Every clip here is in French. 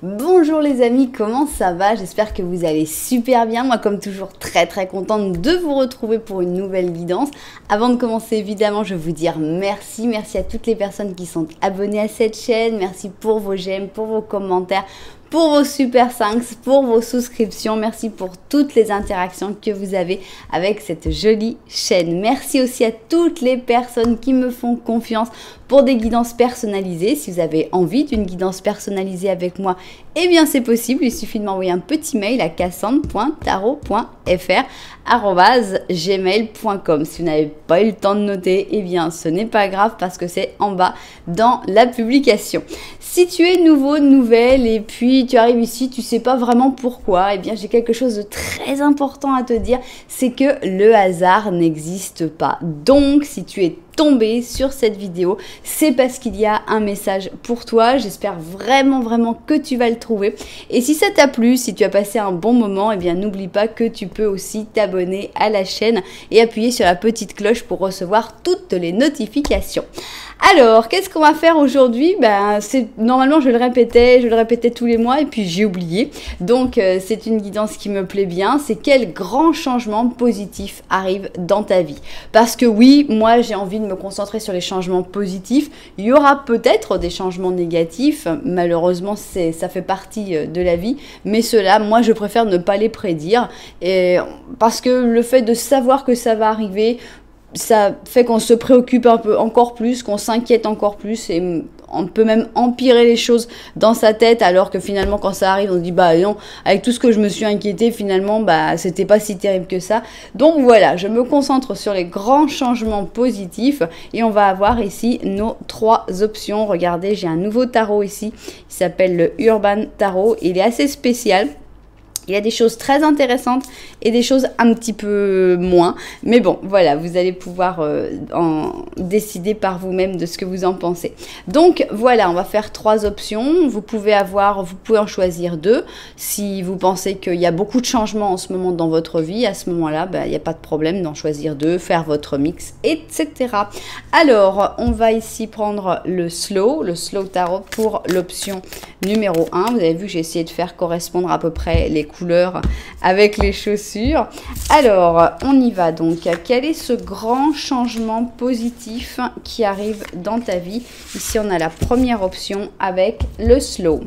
Bonjour les amis, comment ça va? J'espère que vous allez super bien. Moi comme toujours très contente de vous retrouver pour une nouvelle guidance. Avant de commencer évidemment je vais vous dire merci à toutes les personnes qui sont abonnées à cette chaîne. Merci pour vos j'aime, pour vos commentaires, pour vos super thanks, pour vos souscriptions. Merci pour toutes les interactions que vous avez avec cette jolie chaîne. Merci aussi à toutes les personnes qui me font confiance pour des guidances personnalisées. Si vous avez envie d'une guidance personnalisée avec moi, eh bien c'est possible. Il suffit de m'envoyer un petit mail à cassandre.tarot.fr@gmail.com. Si vous n'avez pas eu le temps de noter, eh bien ce n'est pas grave parce que c'est en bas dans la publication. Si tu es nouveau, nouvelle et puis tu arrives ici, tu sais pas vraiment pourquoi, eh bien j'ai quelque chose de très important à te dire, c'est que le hasard n'existe pas. Donc si tu es tombé sur cette vidéo, c'est parce qu'il y a un message pour toi. J'espère vraiment que tu vas le trouver. Et si ça t'a plu, si tu as passé un bon moment, eh bien n'oublie pas que tu peux aussi t'abonner à la chaîne et appuyer sur la petite cloche pour recevoir toutes les notifications. Alors, qu'est-ce qu'on va faire aujourd'hui? Normalement, je le répétais tous les mois et puis j'ai oublié. Donc, c'est une guidance qui me plaît bien. C'est quel grand changement positif arrive dans ta vie? Parce que oui, moi, j'ai envie de me concentrer sur les changements positifs. Il y aura peut-être des changements négatifs. Malheureusement, ça fait partie de la vie. Mais ceux-là, moi, je préfère ne pas les prédire. Parce que le fait de savoir que ça va arriver, ça fait qu'on se préoccupe un peu encore plus, qu'on s'inquiète encore plus et on peut même empirer les choses dans sa tête alors que finalement quand ça arrive on se dit bah non, avec tout ce que je me suis inquiété finalement c'était pas si terrible que ça. Donc voilà, je me concentre sur les grands changements positifs et on va avoir ici nos 3 options. Regardez, j'ai un nouveau tarot ici, il s'appelle le Urban Tarot, il est assez spécial. Il y a des choses très intéressantes et des choses un petit peu moins. Mais bon, voilà, vous allez pouvoir en décider par vous-même de ce que vous en pensez. Donc voilà, on va faire 3 options. Vous pouvez en choisir 2. Si vous pensez qu'il y a beaucoup de changements en ce moment dans votre vie, à ce moment-là, il n'y a pas de problème d'en choisir 2, faire votre mix, etc. Alors, on va ici prendre le slow tarot pour l'option numéro 1. Vous avez vu que j'ai essayé de faire correspondre à peu près les couleurs avec les chaussures. Alors, on y va donc. Quel est ce grand changement positif qui arrive dans ta vie? Ici, on a la première option avec le slow.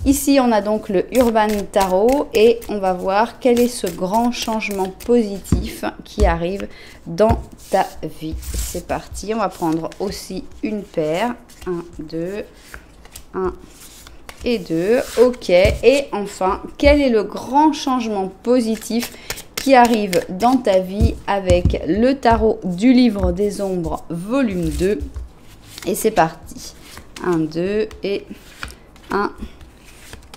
Ici, on a donc le Urban Tarot et on va voir quel est ce grand changement positif qui arrive dans ta vie. C'est parti. On va prendre aussi une paire. 1, 2, 1 et 2, ok. Et enfin, quel est le grand changement positif qui arrive dans ta vie avec le tarot du livre des ombres, volume 2. Et c'est parti. 1, 2 et 1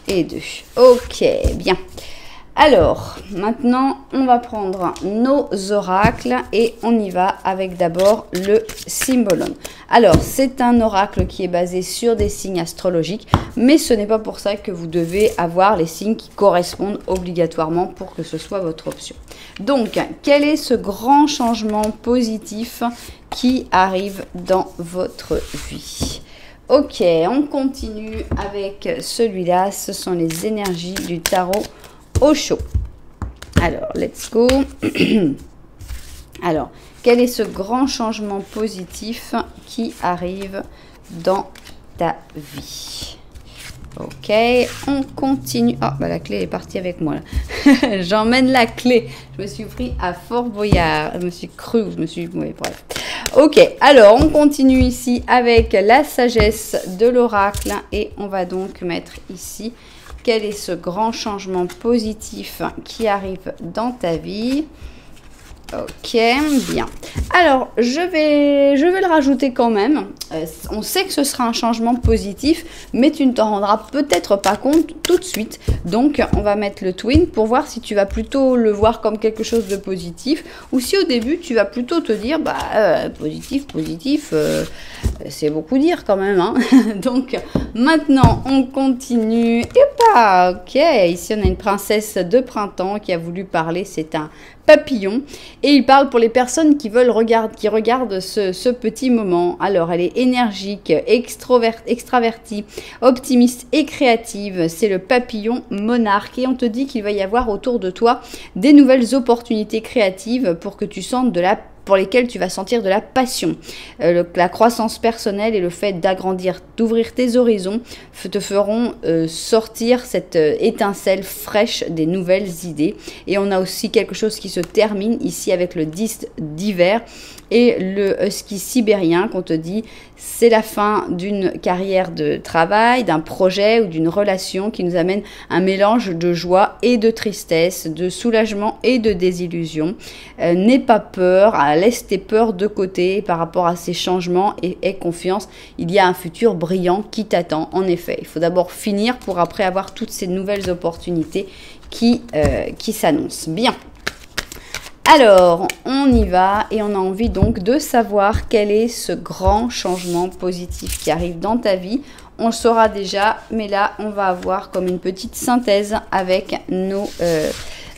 et 2. Ok, bien. Alors, maintenant, on va prendre nos oracles et on y va avec d'abord le Symbolon. Alors, c'est un oracle qui est basé sur des signes astrologiques, mais ce n'est pas pour ça que vous devez avoir les signes qui correspondent obligatoirement pour que ce soit votre option. Donc, quel est ce grand changement positif qui arrive dans votre vie? Ok, on continue avec celui-là. Ce sont les énergies du tarot au chaud. Alors, let's go. Alors, quel est ce grand changement positif qui arrive dans ta vie? Ok, on continue. Oh, la clé est partie avec moi là. J'emmène la clé. Je me suis pris à Fort Boyard. Oui, bref. Ok, alors on continue ici avec la sagesse de l'oracle et on va donc mettre ici quel est ce grand changement positif qui arrive dans ta vie. Ok, bien. Alors, je vais le rajouter quand même. On sait que ce sera un changement positif, mais tu ne t'en rendras peut-être pas compte tout de suite. Donc, on va mettre le twin pour voir si tu vas plutôt le voir comme quelque chose de positif ou si au début, tu vas plutôt te dire, positif, c'est beaucoup dire quand même. Hein. Donc, maintenant, on continue. Et ça. Ok, ici on a une princesse de printemps qui a voulu parler, c'est un papillon. Et il parle pour les personnes qui veulent qui regardent ce petit moment. Alors, elle est énergique, extravertie, optimiste et créative. C'est le papillon monarque. Et on te dit qu'il va y avoir autour de toi des nouvelles opportunités créatives pour que tu sentes pour lesquels tu vas sentir de la passion. La croissance personnelle et le fait d'agrandir, d'ouvrir tes horizons te feront sortir cette étincelle fraîche des nouvelles idées. Et on a aussi quelque chose qui se termine ici avec le 10 d'hiver et le husky sibérien qu'on te dit c'est la fin d'une carrière de travail, d'un projet ou d'une relation qui nous amène un mélange de joie et de tristesse, de soulagement et de désillusion. N'aie pas peur, laisse tes peurs de côté par rapport à ces changements et aie confiance. Il y a un futur brillant qui t'attend. En effet, il faut d'abord finir pour après avoir toutes ces nouvelles opportunités qui s'annoncent. Bien. Alors, on y va et on a envie donc de savoir quel est ce grand changement positif qui arrive dans ta vie. On le saura déjà, mais là, on va avoir comme une petite synthèse avec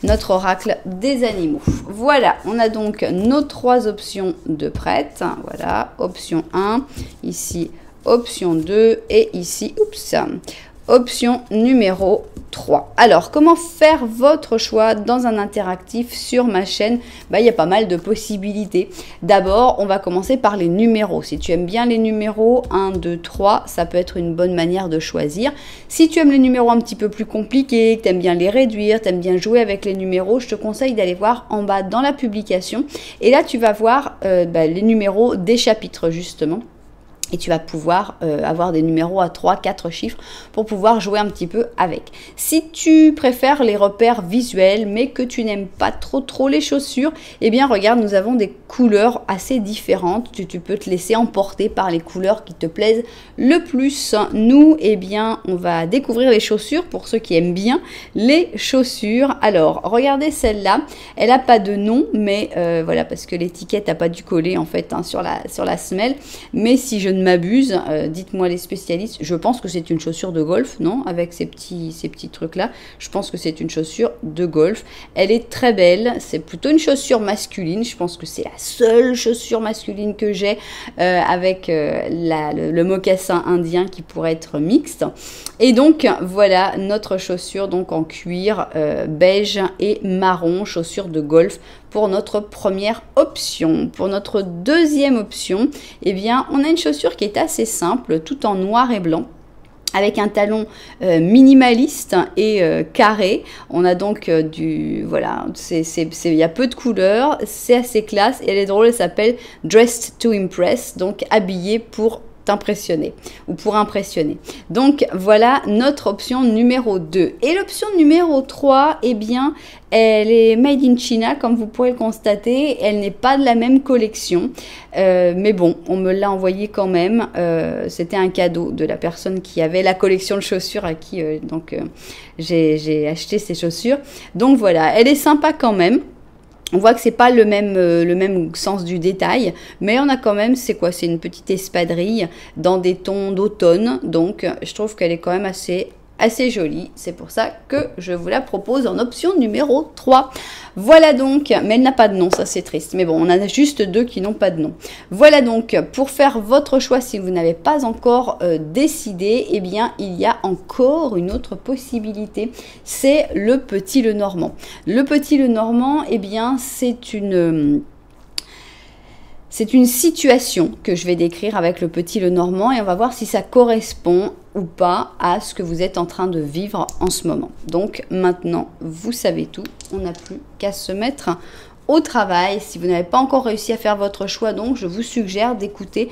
notre oracle des animaux. Voilà, on a donc nos 3 options de prête. Voilà, option 1, ici, option 2 et ici, option numéro 3. Alors, comment faire votre choix dans un interactif sur ma chaîne? Il y a pas mal de possibilités. D'abord, on va commencer par les numéros. Si tu aimes bien les numéros 1, 2, 3, ça peut être une bonne manière de choisir. Si tu aimes les numéros un petit peu plus compliqués, que tu aimes bien les réduire, tu aimes bien jouer avec les numéros, je te conseille d'aller voir en bas dans la publication. Et là, tu vas voir les numéros des chapitres, justement. Et tu vas pouvoir avoir des numéros à 3, 4 chiffres pour pouvoir jouer un petit peu avec. Si tu préfères les repères visuels, mais que tu n'aimes pas trop les chaussures, eh bien regarde, nous avons des couleurs assez différentes. Tu peux te laisser emporter par les couleurs qui te plaisent le plus. Nous, eh bien, on va découvrir les chaussures pour ceux qui aiment bien les chaussures. Alors, regardez celle-là. Elle n'a pas de nom, mais voilà, parce que l'étiquette n'a pas dû coller en fait sur la semelle. Mais si je ne m'abuse, dites-moi les spécialistes, je pense que c'est une chaussure de golf, non? Avec ces petits trucs là, je pense que c'est une chaussure de golf. Elle est très belle, c'est plutôt une chaussure masculine, je pense que c'est la seule chaussure masculine que j'ai avec le mocassin indien qui pourrait être mixte. Et donc voilà notre chaussure donc en cuir beige et marron, chaussure de golf pour notre première option. Pour notre deuxième option, eh bien, on a une chaussure qui est assez simple, tout en noir et blanc, avec un talon minimaliste et carré. On a donc voilà, il y a peu de couleurs, c'est assez classe et elle est drôle, elle s'appelle Dressed to Impress, donc habillée pour t'impressionner ou pour impressionner. Donc voilà notre option numéro 2. Et l'option numéro 3, eh bien, elle est made in China, comme vous pourrez le constater. Elle n'est pas de la même collection. Mais bon, on me l'a envoyé quand même. C'était un cadeau de la personne qui avait la collection de chaussures à qui j'ai acheté ces chaussures. Donc voilà, elle est sympa quand même. On voit que c'est pas le même sens du détail, mais on a quand même, c'est quoi? C'est une petite espadrille dans des tons d'automne, donc je trouve qu'elle est quand même assez jolie. C'est pour ça que je vous la propose en option numéro 3. Voilà donc, mais elle n'a pas de nom, ça c'est triste. Mais bon, on en a juste 2 qui n'ont pas de nom. Voilà donc, pour faire votre choix, si vous n'avez pas encore décidé, eh bien, il y a encore une autre possibilité. C'est le Petit Lenormand. Le Petit Lenormand, eh bien, c'est une situation que je vais décrire avec le Petit Lenormand et on va voir si ça correspond ou pas à ce que vous êtes en train de vivre en ce moment. Donc maintenant, vous savez tout, on n'a plus qu'à se mettre au travail. Si vous n'avez pas encore réussi à faire votre choix, donc je vous suggère d'écouter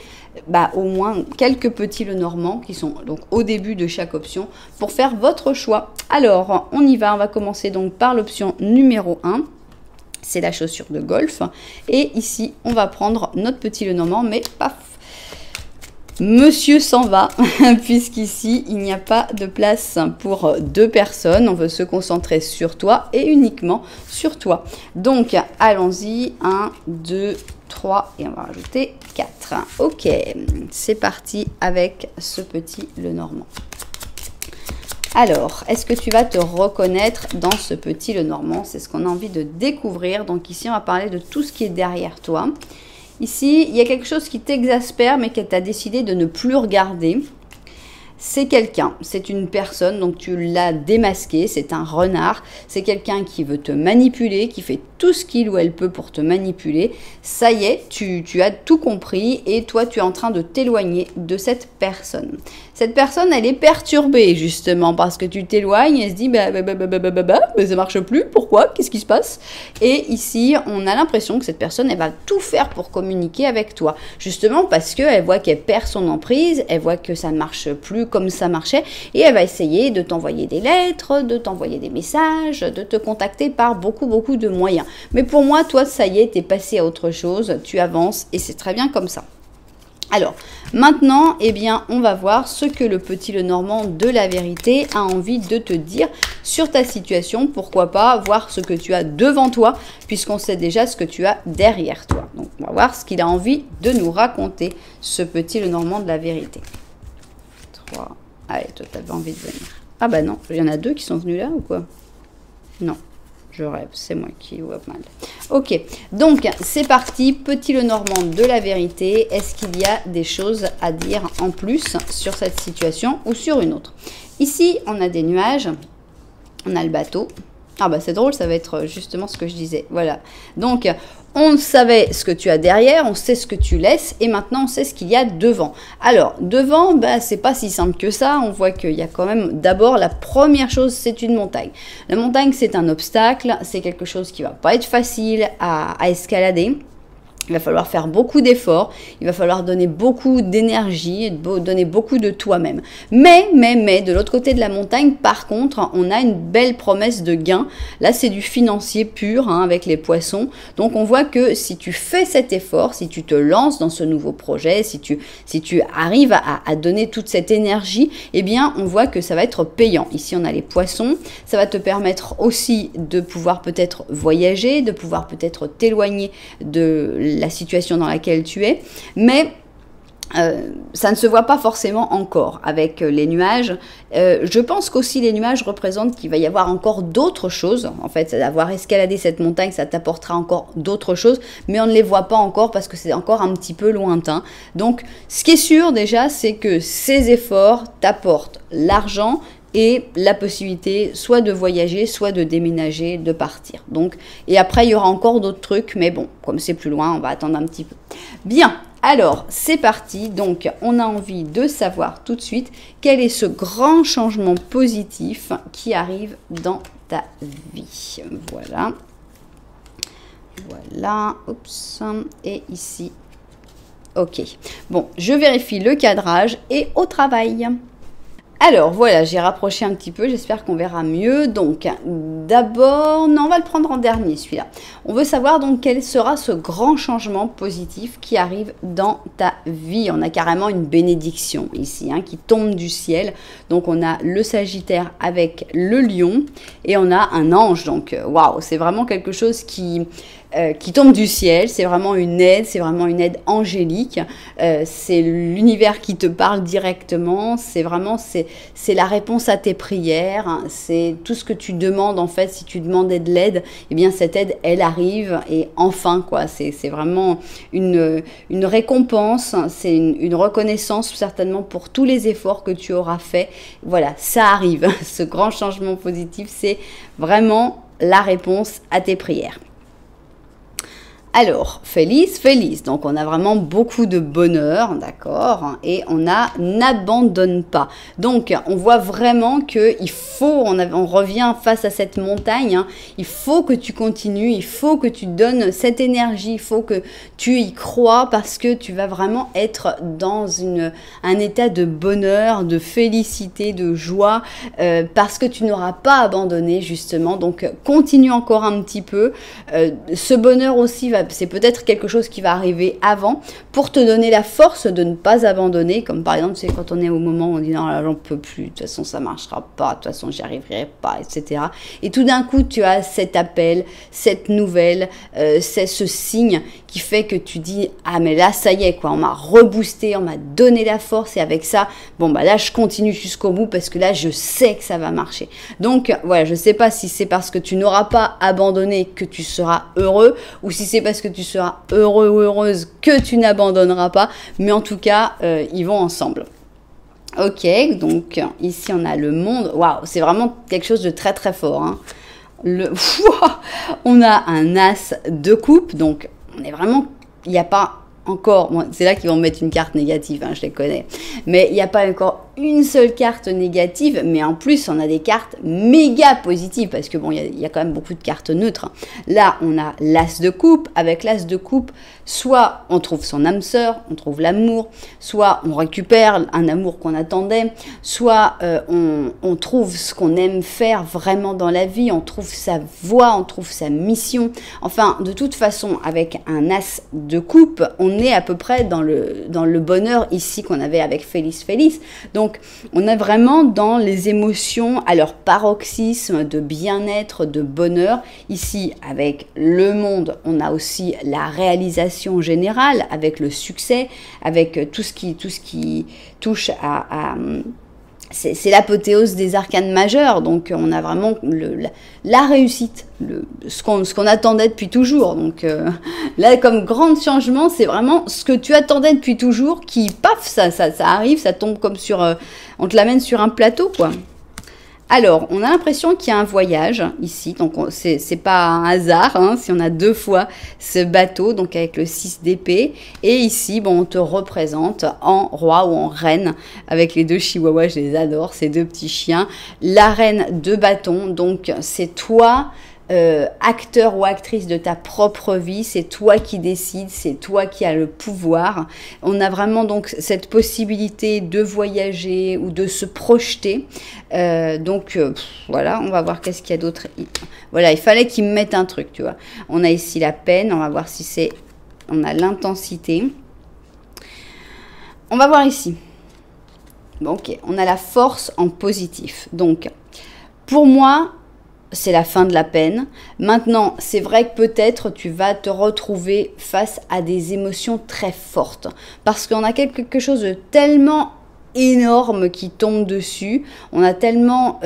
au moins quelques Petits Lenormand qui sont donc au début de chaque option pour faire votre choix. Alors, on y va, on va commencer donc par l'option numéro 1. C'est la chaussure de golf. Et ici, on va prendre notre Petit Lenormand, mais paf, monsieur s'en va, puisqu'ici, il n'y a pas de place pour 2 personnes. On veut se concentrer sur toi et uniquement sur toi. Donc, allons-y. 1, 2, 3 et on va rajouter 4. Ok, c'est parti avec ce Petit Lenormand. Alors, est-ce que tu vas te reconnaître dans ce petit Lenormand? C'est ce qu'on a envie de découvrir. Donc ici, on va parler de tout ce qui est derrière toi. Ici, il y a quelque chose qui t'exaspère, mais que tu as décidé de ne plus regarder. C'est quelqu'un, c'est une personne, donc tu l'as démasqué, c'est un renard, c'est quelqu'un qui veut te manipuler, qui fait tout ce qu'il ou elle peut pour te manipuler. Ça y est, tu as tout compris et toi tu es en train de t'éloigner de cette personne. Cette personne, elle est perturbée justement parce que tu t'éloignes, elle se dit mais ça marche plus, pourquoi? Qu'est-ce qui se passe? Et ici, on a l'impression que cette personne, elle va tout faire pour communiquer avec toi, justement parce qu'elle voit qu'elle perd son emprise, elle voit que ça ne marche plus comme ça marchait et elle va essayer de t'envoyer des lettres, de t'envoyer des messages, de te contacter par beaucoup de moyens. Mais pour moi, toi, ça y est, t'es passé à autre chose, tu avances et c'est très bien comme ça. Alors, maintenant, eh bien, on va voir ce que le petit Lenormand de la vérité a envie de te dire sur ta situation. Pourquoi pas voir ce que tu as devant toi, puisqu'on sait déjà ce que tu as derrière toi. Donc, on va voir ce qu'il a envie de nous raconter, ce petit Lenormand de la vérité. 3. Allez, toi, t'avais envie de venir. Ah bah non, il y en a 2 qui sont venus là ou quoi? Non. Je rêve, c'est moi qui vois mal. Ok, donc c'est parti, petit Lenormand de la vérité. Est-ce qu'il y a des choses à dire en plus sur cette situation ou sur une autre? Ici, on a des nuages, on a le bateau. Ah bah c'est drôle, ça va être justement ce que je disais. Voilà, donc on savait ce que tu as derrière, on sait ce que tu laisses et maintenant on sait ce qu'il y a devant. Alors devant, bah, c'est pas si simple que ça, on voit qu'il y a quand même d'abord la première chose, c'est une montagne. La montagne c'est un obstacle, c'est quelque chose qui va pas être facile à escalader. Il va falloir faire beaucoup d'efforts, il va falloir donner beaucoup d'énergie, donner beaucoup de toi-même. Mais, de l'autre côté de la montagne, par contre, on a une belle promesse de gain. Là, c'est du financier pur hein, avec les poissons. Donc, on voit que si tu fais cet effort, si tu te lances dans ce nouveau projet, si tu arrives à donner toute cette énergie, eh bien, on voit que ça va être payant. Ici, on a les poissons. Ça va te permettre aussi de pouvoir peut-être voyager, de pouvoir peut-être t'éloigner de la situation dans laquelle tu es, mais ça ne se voit pas forcément encore avec les nuages. Je pense qu'aussi les nuages représentent qu'il va y avoir encore d'autres choses. En fait, avoir escaladé cette montagne, ça t'apportera encore d'autres choses, mais on ne les voit pas encore parce que c'est encore un petit peu lointain. Donc, ce qui est sûr déjà, c'est que ces efforts t'apportent l'argent et la possibilité soit de voyager, soit de déménager, de partir. Donc, et après, il y aura encore d'autres trucs, mais bon, comme c'est plus loin, on va attendre un petit peu. Bien, alors, c'est parti. Donc, on a envie de savoir tout de suite quel est ce grand changement positif qui arrive dans ta vie. Voilà. Voilà, oups, et ici. Ok, bon, je vérifie le cadrage et au travail. Alors voilà, j'ai rapproché un petit peu, j'espère qu'on verra mieux. Donc d'abord, non, on va le prendre en dernier celui-là. On veut savoir donc quel sera ce grand changement positif qui arrive dans ta vie. On a carrément une bénédiction ici hein, qui tombe du ciel. Donc on a le Sagittaire avec le Lion et on a un ange. Donc waouh, c'est vraiment quelque chose qui tombe du ciel, c'est vraiment une aide angélique, c'est l'univers qui te parle directement, c'est vraiment, c'est la réponse à tes prières, hein, c'est tout ce que tu demandes en fait, si tu demandais de l'aide, eh bien cette aide, elle arrive et enfin quoi, c'est vraiment une récompense, c'est une reconnaissance certainement pour tous les efforts que tu auras fait, voilà, ça arrive, ce grand changement positif, c'est vraiment la réponse à tes prières. Alors, Feliz, donc on a vraiment beaucoup de bonheur, d'accord, et on a n'abandonne pas. Donc, on voit vraiment qu'il faut, on revient face à cette montagne, hein, il faut que tu continues, il faut que tu donnes cette énergie, il faut que tu y crois parce que tu vas vraiment être dans un état de bonheur, de félicité, de joie, parce que tu n'auras pas abandonné justement. Donc, continue encore un petit peu. Ce bonheur aussi va c'est peut-être quelque chose qui va arriver avant pour te donner la force de ne pas abandonner. Comme par exemple, c'est quand on est au moment où on dit non, là, j'en peux plus, de toute façon, ça marchera pas, de toute façon, j'y arriverai pas, etc. Et tout d'un coup, tu as cet appel, cette nouvelle, c'est ce signe qui fait que tu dis ah mais là ça y est quoi, on m'a reboosté, on m'a donné la force et avec ça bon bah là je continue jusqu'au bout parce que là je sais que ça va marcher. Donc voilà, je sais pas si c'est parce que tu n'auras pas abandonné que tu seras heureux ou si c'est parce que tu seras heureux ou heureuse que tu n'abandonneras pas, mais en tout cas ils vont ensemble. Ok, donc ici on a le monde. Waouh, c'est vraiment quelque chose de très très fort, hein. On a un as de coupe, donc on est vraiment, il n'y a pas encore, bon, c'est là qu'ils vont mettre une carte négative, hein, je les connais, mais il n'y a pas encore une seule carte négative, mais en plus on a des cartes méga positives, parce que bon, il y a quand même beaucoup de cartes neutres. Là, on a l'as de coupe, avec l'as de coupe, soit on trouve son âme sœur, on trouve l'amour, soit on récupère un amour qu'on attendait, soit on trouve ce qu'on aime faire vraiment dans la vie, on trouve sa voie, on trouve sa mission. Enfin, de toute façon, avec un as de coupe, on est à peu près dans le bonheur ici qu'on avait avec Feliz Feliz. Donc, on est vraiment dans les émotions à leur paroxysme de bien-être, de bonheur. Ici, avec le monde, on a aussi la réalisation générale, avec le succès, avec tout ce qui touche à c'est l'apothéose des arcanes majeures, donc on a vraiment la réussite, ce qu'on attendait depuis toujours. Donc là, comme grand changement, c'est vraiment ce que tu attendais depuis toujours qui, paf, ça arrive, ça tombe comme sur... on te l'amène sur un plateau, quoi. Alors, on a l'impression qu'il y a un voyage ici, donc c'est pas un hasard, hein, si on a deux fois ce bateau, donc avec le 6 d'épée, et ici, bon, on te représente en roi ou en reine, avec les deux chihuahuas, je les adore, ces deux petits chiens, la reine de bâton, donc c'est toi, acteur ou actrice de ta propre vie, c'est toi qui décides, c'est toi qui as le pouvoir. On a vraiment donc cette possibilité de voyager ou de se projeter. Voilà, on va voir qu'est-ce qu'il y a d'autre. Voilà, il fallait qu'ils me mettent un truc, tu vois. On a ici la peine, on va voir si c'est... On a l'intensité. On va voir ici. Bon, ok, on a la force en positif. Donc, pour moi... c'est la fin de la peine. Maintenant, c'est vrai que peut-être tu vas te retrouver face à des émotions très fortes. Parce qu'on a quelque chose de tellement énorme qui tombe dessus. On a tellement...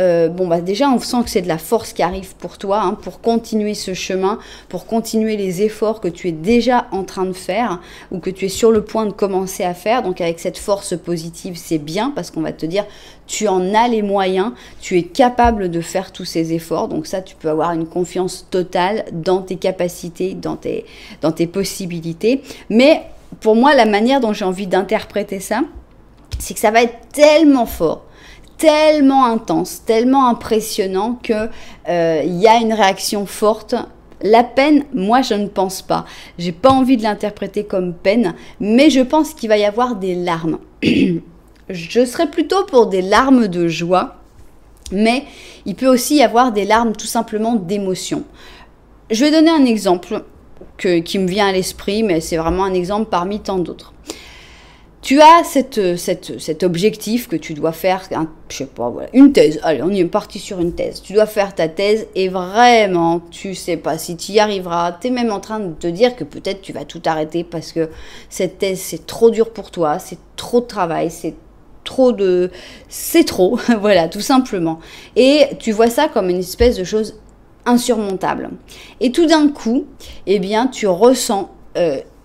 déjà, on sent que c'est de la force qui arrive pour toi, hein, pour continuer ce chemin, pour continuer les efforts que tu es déjà en train de faire ou que tu es sur le point de commencer à faire. Donc, avec cette force positive, c'est bien parce qu'on va te dire... tu en as les moyens, tu es capable de faire tous ces efforts. Donc ça, tu peux avoir une confiance totale dans tes capacités, dans tes possibilités. Mais pour moi, la manière dont j'ai envie d'interpréter ça, c'est que ça va être tellement fort, tellement intense, tellement impressionnant qu'il y a une réaction forte. La peine, moi je ne pense pas. J'ai pas envie de l'interpréter comme peine, mais je pense qu'il va y avoir des larmes. Je serais plutôt pour des larmes de joie, mais il peut aussi y avoir des larmes tout simplement d'émotion. Je vais donner un exemple qui me vient à l'esprit, mais c'est vraiment un exemple parmi tant d'autres. Tu as cet objectif que tu dois faire, je sais pas, voilà, une thèse. Allez, on est parti sur une thèse. Tu dois faire ta thèse et vraiment, tu sais pas si tu y arriveras. Tu es même en train de te dire que peut-être tu vas tout arrêter parce que cette thèse, c'est trop dur pour toi, c'est trop de travail, c'est trop, voilà, tout simplement. Et tu vois ça comme une espèce de chose insurmontable. Et tout d'un coup, eh bien, tu ressens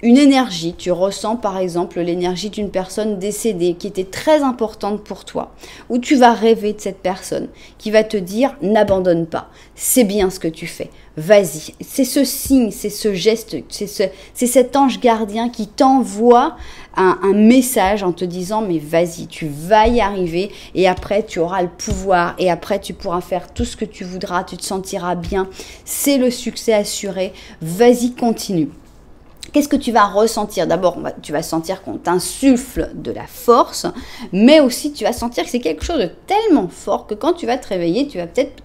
une énergie. Tu ressens par exemple l'énergie d'une personne décédée qui était très importante pour toi, où tu vas rêver de cette personne qui va te dire n'abandonne pas, c'est bien ce que tu fais, vas-y. C'est ce signe, c'est ce geste, c'est cet ange gardien qui t'envoie un message en te disant mais vas-y, tu vas y arriver et après tu auras le pouvoir et après tu pourras faire tout ce que tu voudras, tu te sentiras bien, c'est le succès assuré, vas-y, continue. Qu'est-ce que tu vas ressentir? D'abord, tu vas sentir qu'on t'insuffle de la force, mais aussi tu vas sentir que c'est quelque chose de tellement fort que quand tu vas te réveiller, tu vas peut-être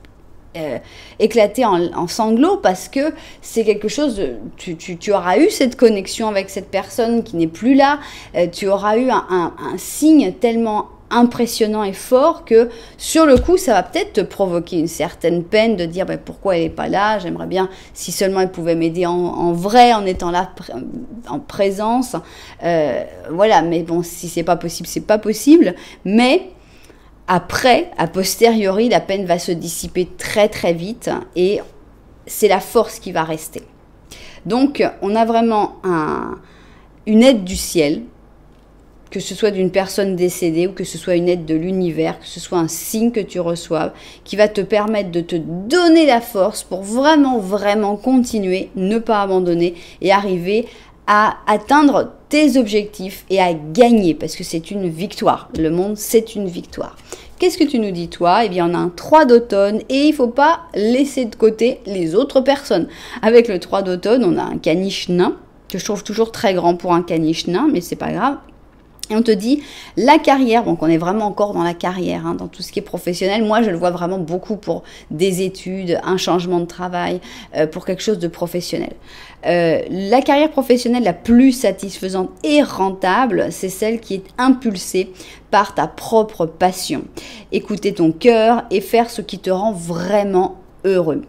éclater en sanglots parce que c'est quelque chose, tu auras eu cette connexion avec cette personne qui n'est plus là, tu auras eu un signe tellement impressionnant et fort que sur le coup ça va peut-être te provoquer une certaine peine de dire pourquoi elle n'est pas là, j'aimerais bien si seulement elle pouvait m'aider en vrai en étant là en présence, voilà, mais bon, si c'est pas possible, mais après, a posteriori, la peine va se dissiper très très vite et c'est la force qui va rester. Donc on a vraiment une aide du ciel, que ce soit d'une personne décédée ou que ce soit une aide de l'univers, que ce soit un signe que tu reçoives, qui va te permettre de te donner la force pour vraiment continuer, ne pas abandonner et arriver à atteindre tes objectifs et à gagner, parce que c'est une victoire. Le monde, c'est une victoire. Qu'est-ce que tu nous dis, toi? Eh bien, on a un 3 d'automne et il ne faut pas laisser de côté les autres personnes. Avec le 3 d'automne, on a un caniche nain, que je trouve toujours très grand pour un caniche nain, mais c'est pas grave. Et on te dit la carrière, donc on est vraiment encore dans la carrière, hein, dans tout ce qui est professionnel. Moi, je le vois vraiment beaucoup pour des études, un changement de travail, pour quelque chose de professionnel. La carrière professionnelle la plus satisfaisante et rentable, c'est celle qui est impulsée par ta propre passion. Écouter ton cœur et faire ce qui te rend vraiment heureux.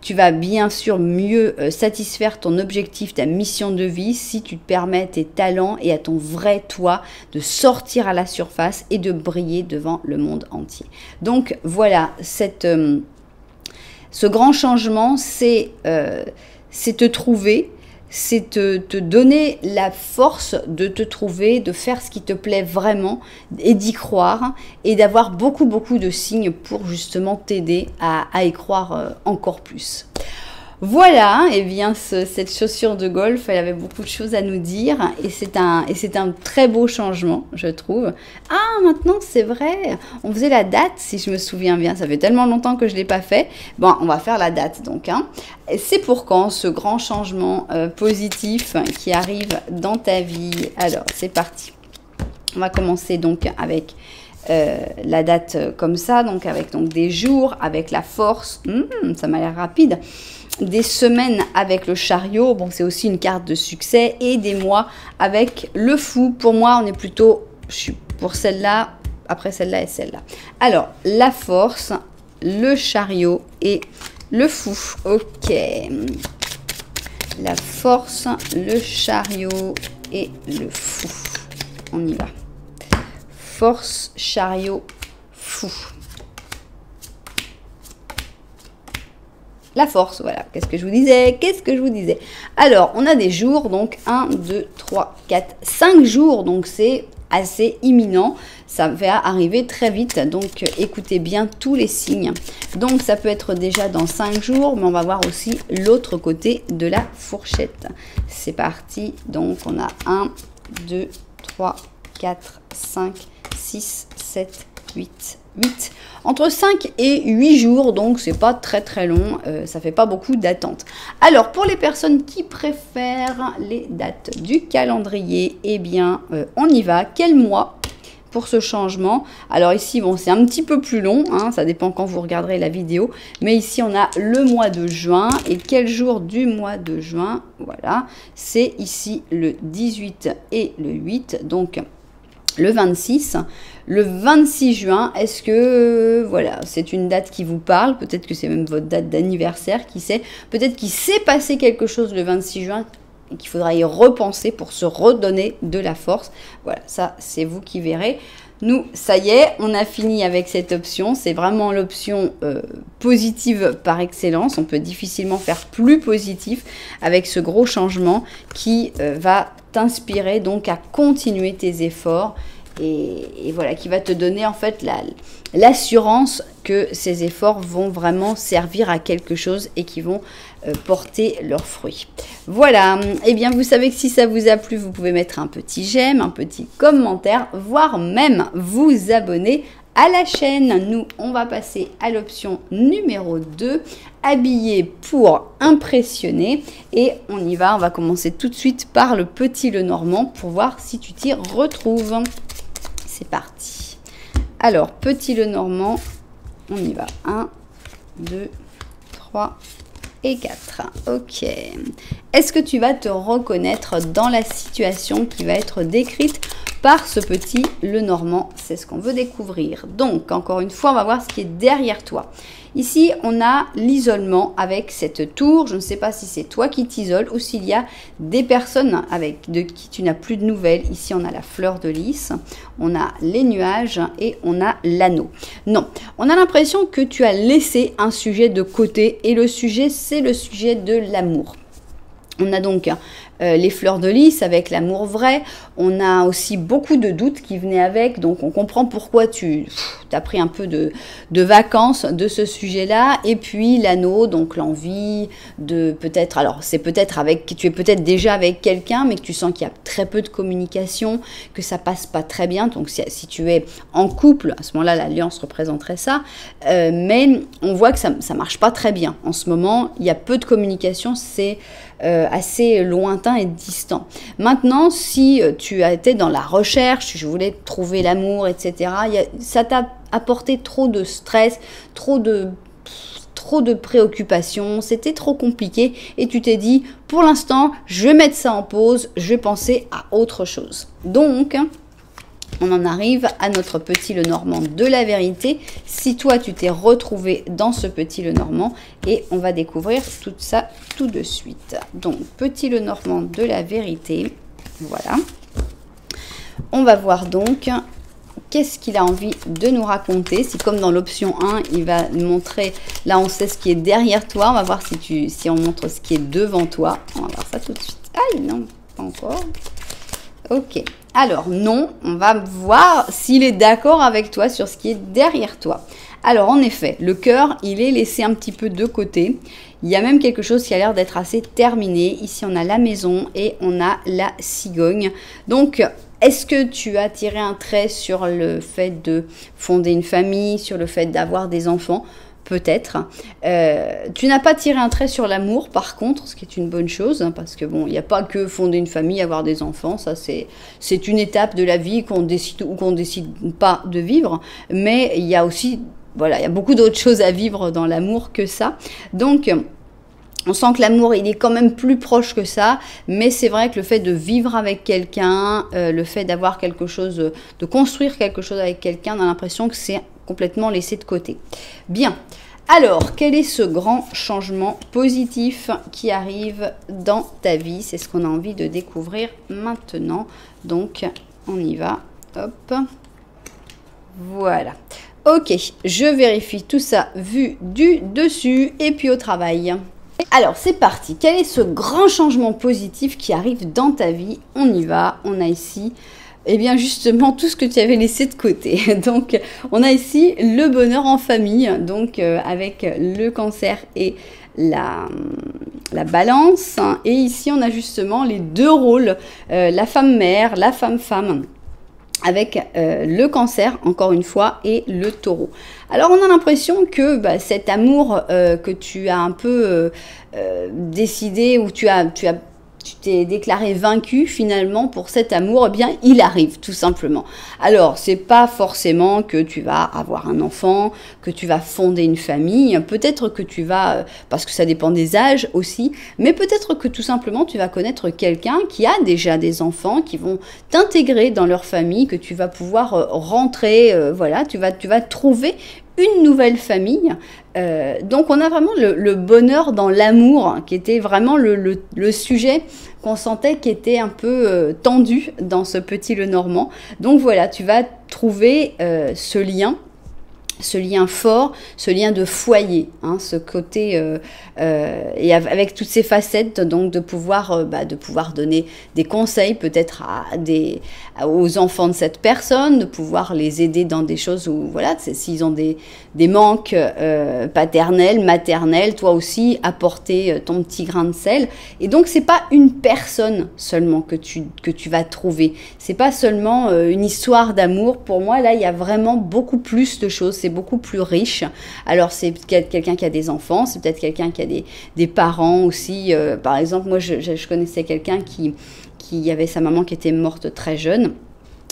Tu vas bien sûr mieux satisfaire ton objectif, ta mission de vie, si tu te permets à tes talents et à ton vrai toi de sortir à la surface et de briller devant le monde entier. Donc voilà, ce grand changement, c'est te trouver, c'est te donner la force de te trouver, de faire ce qui te plaît vraiment et d'y croire et d'avoir beaucoup de signes pour justement t'aider à y croire encore plus. Voilà, et bien cette chaussure de golf, elle avait beaucoup de choses à nous dire et c'est un très beau changement, je trouve. Ah, maintenant c'est vrai, on faisait la date si je me souviens bien, ça fait tellement longtemps que je ne l'ai pas fait. Bon, on va faire la date donc. Hein. C'est pour quand ce grand changement positif qui arrive dans ta vie? Alors, c'est parti. On va commencer donc avec la date comme ça, donc avec des jours, avec la force, ça m'a l'air rapide. Des semaines avec le chariot, bon c'est aussi une carte de succès, et des mois avec le fou. Pour moi, on est plutôt, je suis pour celle-là, après celle-là et celle-là. Alors, la force, le chariot et le fou. Ok. La force, le chariot et le fou. On y va. Force, chariot, fou. La force, voilà. Qu'est-ce que je vous disais? Alors, on a des jours, donc 1, 2, 3, 4, 5 jours, donc c'est assez imminent. Ça va arriver très vite, donc écoutez bien tous les signes. Donc, ça peut être déjà dans 5 jours, mais on va voir aussi l'autre côté de la fourchette. C'est parti. Donc, on a 1, 2, 3, 4, 5, 6, 7, 8. Entre 5 et 8 jours, donc c'est pas très long, ça fait pas beaucoup d'attente. Alors pour les personnes qui préfèrent les dates du calendrier, eh bien on y va. Quel mois pour ce changement? Alors ici, bon, c'est un petit peu plus long, hein, ça dépend quand vous regarderez la vidéo, mais ici on a le mois de juin. Et quel jour du mois de juin? Voilà, c'est ici le 18 et le 8, donc le 26. Le 26 juin, est-ce que, voilà, c'est une date qui vous parle? Peut-être que c'est même votre date d'anniversaire, qui sait? Peut-être qu'il s'est passé quelque chose le 26 juin et qu'il faudra y repenser pour se redonner de la force. Voilà, ça, c'est vous qui verrez. Nous, ça y est, on a fini avec cette option. C'est vraiment l'option positive par excellence. On peut difficilement faire plus positif avec ce gros changement qui va t'inspirer donc à continuer tes efforts. Et voilà, qui va te donner en fait l'assurance que ces efforts vont vraiment servir à quelque chose et qui vont porter leurs fruits. Voilà, et bien vous savez que si ça vous a plu, vous pouvez mettre un petit j'aime, un petit commentaire, voire même vous abonner à la chaîne. Nous, on va passer à l'option numéro 2, habiller pour impressionner. Et on y va, on va commencer tout de suite par le petit Lenormand pour voir si tu t'y retrouves. C'est parti. Alors, petit Lenormand, on y va. 1, 2, 3 et 4. Ok. Est-ce que tu vas te reconnaître dans la situation qui va être décrite par ce petit Lenormand? C'est ce qu'on veut découvrir. Donc, encore une fois, on va voir ce qui est derrière toi. Ici, on a l'isolement avec cette tour. Je ne sais pas si c'est toi qui t'isoles ou s'il y a des personnes de qui tu n'as plus de nouvelles. Ici, on a la fleur de lys, on a les nuages et on a l'anneau. Non, on a l'impression que tu as laissé un sujet de côté et le sujet, c'est le sujet de l'amour. On a donc les fleurs de lys avec l'amour vrai. On a aussi beaucoup de doutes qui venaient avec. Donc, on comprend pourquoi tu as pris un peu de vacances de ce sujet-là. Et puis, l'anneau, donc l'envie de peut-être... Alors, c'est peut-être avec... Tu es peut-être déjà avec quelqu'un, mais que tu sens qu'il y a très peu de communication, que ça passe pas très bien. Donc, si tu es en couple, à ce moment-là, l'alliance représenterait ça. Mais on voit que ça marche pas très bien. En ce moment, il y a peu de communication. C'est assez lointain et distant. Maintenant, si tu étais dans la recherche, je voulais trouver l'amour, etc., ça t'a apporté trop de stress, trop de préoccupations, c'était trop compliqué et tu t'es dit, pour l'instant, je vais mettre ça en pause, je vais penser à autre chose. Donc, on en arrive à notre petit Lenormand de la vérité. Si toi, tu t'es retrouvé dans ce petit Lenormand, et on va découvrir tout ça tout de suite. Donc, petit Lenormand de la vérité, voilà. On va voir donc qu'est-ce qu'il a envie de nous raconter. Si comme dans l'option 1, il va nous montrer, là on sait ce qui est derrière toi, on va voir si on montre ce qui est devant toi. On va voir ça tout de suite. Aïe, non, pas encore. Ok. Alors non, on va voir s'il est d'accord avec toi sur ce qui est derrière toi. Alors en effet, le cœur, il est laissé un petit peu de côté. Il y a même quelque chose qui a l'air d'être assez terminé. Ici, on a la maison et on a la cigogne. Donc, est-ce que tu as tiré un trait sur le fait de fonder une famille, sur le fait d'avoir des enfants ? Peut-être. Tu n'as pas tiré un trait sur l'amour, par contre, ce qui est une bonne chose, hein, parce que bon, il n'y a pas que fonder une famille, avoir des enfants, ça c'est une étape de la vie qu'on décide ou qu'on décide pas de vivre, mais il y a aussi, voilà, il y a beaucoup d'autres choses à vivre dans l'amour que ça. Donc, on sent que l'amour, il est quand même plus proche que ça, mais c'est vrai que le fait de vivre avec quelqu'un, le fait d'avoir quelque chose, de construire quelque chose avec quelqu'un, on a l'impression que c'est complètement laissé de côté. Bien. Alors, quel est ce grand changement positif qui arrive dans ta vie? C'est ce qu'on a envie de découvrir maintenant. Donc, on y va. Hop. Voilà. Ok, je vérifie tout ça vu du dessus et puis au travail. Alors, c'est parti. Quel est ce grand changement positif qui arrive dans ta vie? On y va. On a ici... Eh bien, justement, tout ce que tu avais laissé de côté. Donc, on a ici le bonheur en famille, donc avec le cancer et la balance. Et ici, on a justement les deux rôles, la femme-mère, la femme-femme, avec le cancer, encore une fois, et le taureau. Alors, on a l'impression que cet amour que tu as un peu décidé, ou tu t'es déclaré vaincu finalement pour cet amour, eh bien il arrive tout simplement. Alors c'est pas forcément que tu vas avoir un enfant, que tu vas fonder une famille, peut-être que tu vas, parce que ça dépend des âges aussi, mais peut-être que tout simplement tu vas connaître quelqu'un qui a déjà des enfants, qui vont t'intégrer dans leur famille, que tu vas pouvoir rentrer, voilà, tu vas trouver une nouvelle famille. Donc on a vraiment le bonheur dans l'amour, qui était vraiment le sujet qu'on sentait qui était un peu tendu dans ce petit Lenormand. Donc voilà, tu vas trouver ce lien fort, ce lien de foyer, hein, ce côté, et avec toutes ces facettes, donc de pouvoir donner des conseils peut-être aux enfants de cette personne, de pouvoir les aider dans des choses où, voilà, s'ils ont des manques paternels, maternels, toi aussi apporter ton petit grain de sel. Et donc c'est pas une personne seulement que tu vas trouver, c'est pas seulement une histoire d'amour. Pour moi là, il y a vraiment beaucoup plus de choses, c'est beaucoup plus riche. Alors c'est peut-être quelqu'un qui a des enfants, c'est peut-être quelqu'un qui a des parents aussi. Par exemple, moi je connaissais quelqu'un qui avait sa maman qui était morte très jeune.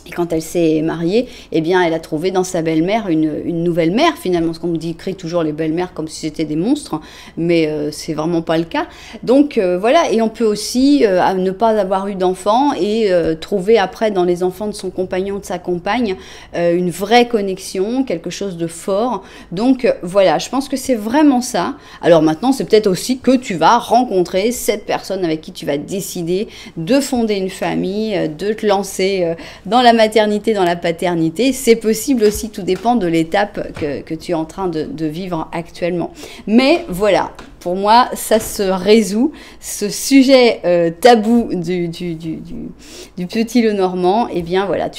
Et quand elle s'est mariée, eh bien, elle a trouvé dans sa belle-mère une nouvelle mère, finalement. Parce qu'on me dit, crée toujours les belles-mères comme si c'était des monstres, mais c'est vraiment pas le cas. Donc, voilà. Et on peut aussi ne pas avoir eu d'enfant et trouver après, dans les enfants de son compagnon, de sa compagne, une vraie connexion, quelque chose de fort. Donc, voilà, je pense que c'est vraiment ça. Alors maintenant, c'est peut-être aussi que tu vas rencontrer cette personne avec qui tu vas décider de fonder une famille, de te lancer dans la maternité, dans la paternité. C'est possible aussi, tout dépend de l'étape que tu es en train de vivre actuellement. Mais voilà, pour moi, ça se résout. Ce sujet tabou du petit Lenormand, eh bien voilà,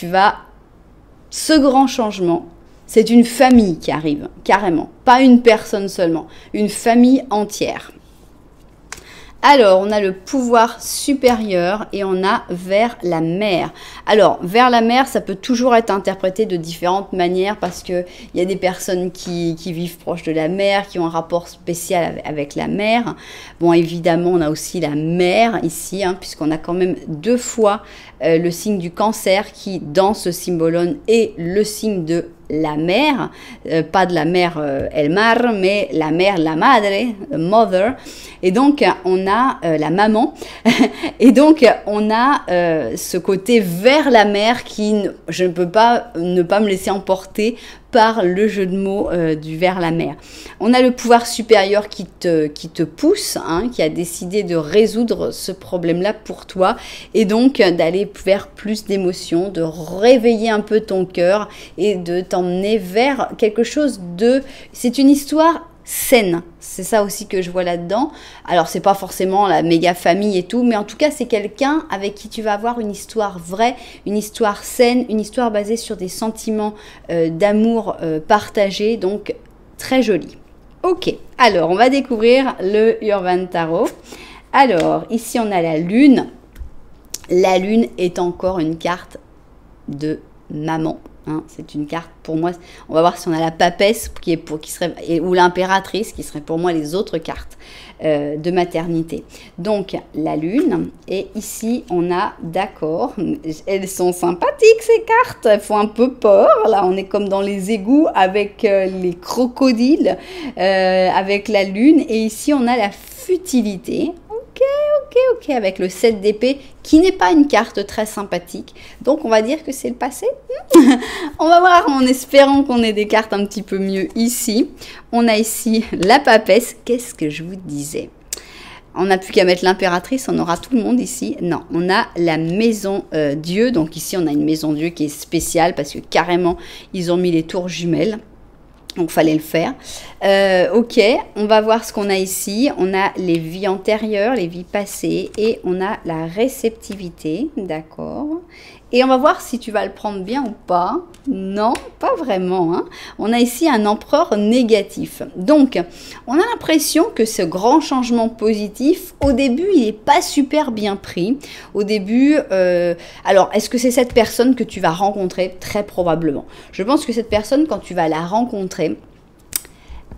ce grand changement, c'est une famille qui arrive, carrément. Pas une personne seulement, une famille entière. Alors, on a le pouvoir supérieur et on a vers la mer. Alors, vers la mer, ça peut toujours être interprété de différentes manières parce qu'il y a des personnes qui vivent proche de la mer, qui ont un rapport spécial avec la mer. Bon, évidemment, on a aussi la mer ici, hein, puisqu'on a quand même 2 fois le signe du Cancer qui, dans ce symbolone, est le signe de la mère, pas de la mère el mar, mais la mère, la madre, mother. Et donc, on a la maman. Et donc, on a ce côté vers la mer qui, je ne peux pas ne pas me laisser emporter par le jeu de mots du vers la mer. On a le pouvoir supérieur qui te pousse, hein, qui a décidé de résoudre ce problème-là pour toi et donc d'aller vers plus d'émotions, de réveiller un peu ton cœur et de t'emmener vers quelque chose de... C'est une histoire saine, c'est ça aussi que je vois là-dedans. Alors c'est pas forcément la méga famille et tout, mais en tout cas c'est quelqu'un avec qui tu vas avoir une histoire vraie, une histoire saine, une histoire basée sur des sentiments d'amour partagés, donc très joli. Ok, alors on va découvrir le Urban Tarot. Alors ici on a la lune. La lune est encore une carte de maman. Hein, c'est une carte pour moi, on va voir si on a la papesse qui serait, ou l'impératrice qui serait pour moi les autres cartes de maternité. Donc la lune, et ici on a, d'accord, elles sont sympathiques ces cartes, elles font un peu peur, là on est comme dans les égouts avec les crocodiles, avec la lune, et ici on a la futilité. Ok, avec le 7 d'épée, qui n'est pas une carte très sympathique. Donc, on va dire que c'est le passé. On va voir en espérant qu'on ait des cartes un petit peu mieux ici. On a ici la papesse. Qu'est-ce que je vous disais ? On n'a plus qu'à mettre l'impératrice, on aura tout le monde ici. Non, on a la maison Dieu. Donc ici, on a une maison Dieu qui est spéciale parce que carrément, ils ont mis les tours jumelles. Donc, fallait le faire. Ok, on va voir ce qu'on a ici. On a les vies antérieures, les vies passées et on a la réceptivité, d'accord. Et on va voir si tu vas le prendre bien ou pas. Non, pas vraiment. Hein. On a ici un empereur négatif. Donc, on a l'impression que ce grand changement positif, au début, il n'est pas super bien pris. Au début, alors, est-ce que c'est cette personne que tu vas rencontrer? Très probablement. Je pense que cette personne, quand tu vas la rencontrer,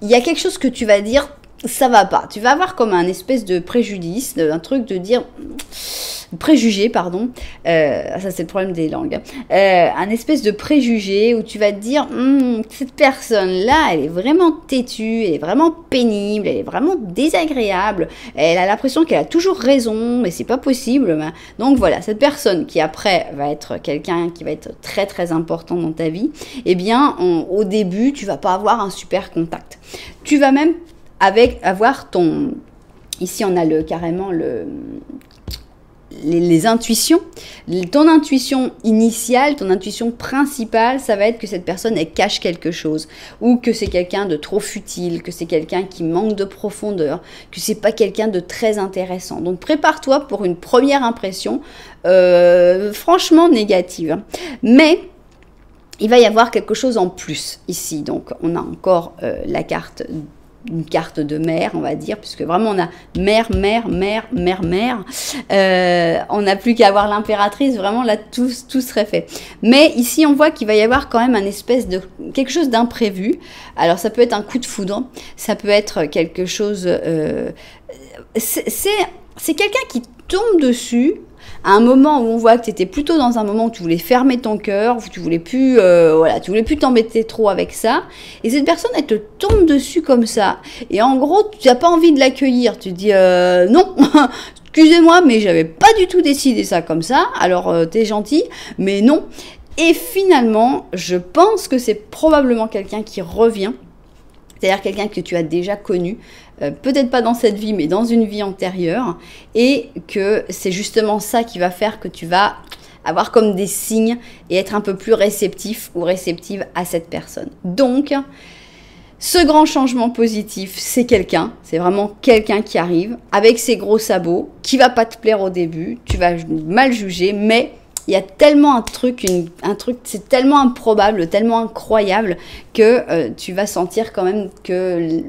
il y a quelque chose que tu vas dire, ça va pas. Tu vas avoir comme un espèce de préjudice, un truc de dire... préjugé, pardon, ça c'est le problème des langues, un espèce de préjugé où tu vas te dire, cette personne-là, elle est vraiment têtue, elle est vraiment pénible, elle est vraiment désagréable, elle a l'impression qu'elle a toujours raison, mais c'est pas possible. Donc voilà, cette personne qui après va être quelqu'un qui va être très très important dans ta vie, eh bien, au début, tu vas pas avoir un super contact. Tu vas même avoir ton... Ici, on a carrément les intuitions. Ton intuition initiale, ton intuition principale, ça va être que cette personne, elle cache quelque chose, ou que c'est quelqu'un de trop futile, que c'est quelqu'un qui manque de profondeur, que c'est pas quelqu'un de très intéressant. Donc prépare-toi pour une première impression franchement négative. Mais il va y avoir quelque chose en plus ici. Donc on a encore une carte de mère, on va dire, puisque vraiment on a mère. On n'a plus qu'à avoir l'impératrice, vraiment là tout serait fait. Mais ici on voit qu'il va y avoir quand même un espèce de quelque chose d'imprévu. Alors ça peut être un coup de foudre, ça peut être quelque chose... c'est quelqu'un qui tombe dessus à un moment où on voit que tu étais plutôt dans un moment où tu voulais fermer ton cœur, où tu voulais plus, voilà, tu voulais plus t'embêter trop avec ça. Et cette personne, elle te tombe dessus comme ça. Et en gros, tu n'as pas envie de l'accueillir. Tu te dis, non, excusez-moi, mais j'avais pas du tout décidé ça comme ça. Alors, t'es gentil, mais non. Et finalement, je pense que c'est probablement quelqu'un qui revient. C'est-à-dire quelqu'un que tu as déjà connu, peut-être pas dans cette vie, mais dans une vie antérieure, et que c'est justement ça qui va faire que tu vas avoir comme des signes et être un peu plus réceptif ou réceptive à cette personne. Donc, ce grand changement positif, c'est quelqu'un, c'est vraiment quelqu'un qui arrive avec ses gros sabots, qui va pas te plaire au début, tu vas mal juger, mais il y a tellement un truc, c'est tellement improbable, tellement incroyable que tu vas sentir quand même que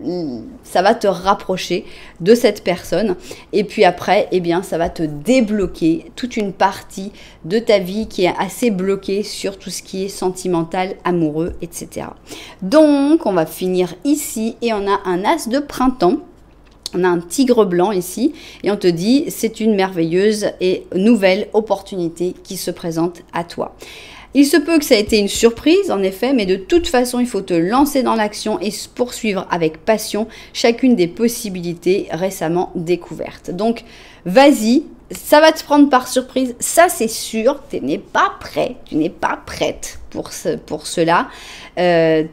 ça va te rapprocher de cette personne. Et puis après, eh bien, ça va te débloquer toute une partie de ta vie qui est assez bloquée sur tout ce qui est sentimental, amoureux, etc. Donc, on va finir ici et on a un as de printemps. On a un tigre blanc ici et on te dit c'est une merveilleuse et nouvelle opportunité qui se présente à toi. Il se peut que ça ait été une surprise en effet, mais de toute façon il faut te lancer dans l'action et poursuivre avec passion chacune des possibilités récemment découvertes. Donc vas-y, ça va te prendre par surprise, ça c'est sûr, tu n'es pas prêt, tu n'es pas prête pour cela.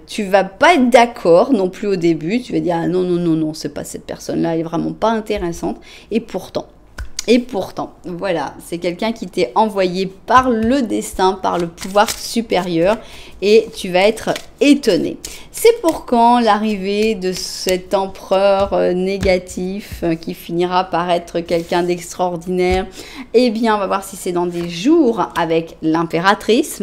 Tu vas pas être d'accord non plus au début, tu vas dire ah, non, c'est pas cette personne-là, elle est vraiment pas intéressante. Et pourtant, voilà, c'est quelqu'un qui t'est envoyé par le destin, par le pouvoir supérieur et tu vas être étonné. C'est pour quand l'arrivée de cet empereur négatif qui finira par être quelqu'un d'extraordinaire? Eh bien, on va voir si c'est dans des jours avec l'impératrice.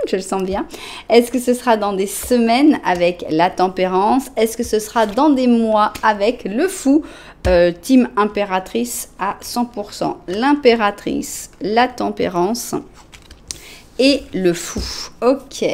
Je le sens bien. Est-ce que ce sera dans des semaines avec la tempérance? Est-ce que ce sera dans des mois avec le fou? Team impératrice à 100%. L'impératrice, la tempérance et le fou. Ok.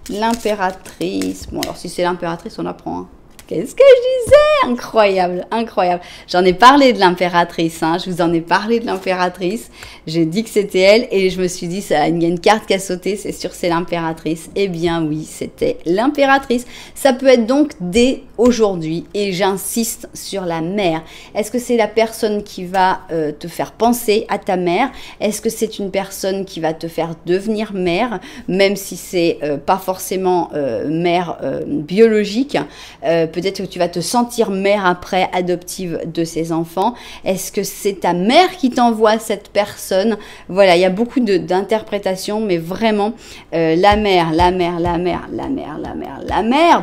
L'impératrice. Bon, alors si c'est l'impératrice, on apprend. Hein. Qu'est-ce que je disais? Incroyable, incroyable. J'en ai parlé de l'impératrice, hein. Je vous en ai parlé de l'impératrice. J'ai dit que c'était elle et je me suis dit, ça, il y a une carte qui a sauté, c'est sûr c'est l'impératrice. Eh bien oui, c'était l'impératrice. Ça peut être donc dès aujourd'hui et j'insiste sur la mère. Est-ce que c'est la personne qui va te faire penser à ta mère? Est-ce que c'est une personne qui va te faire devenir mère, même si c'est pas forcément mère biologique? Peut-être que tu vas te sentir mère après, adoptive de ces enfants. Est-ce que c'est ta mère qui t'envoie cette personne? Voilà, il y a beaucoup d'interprétations, mais vraiment, la mère,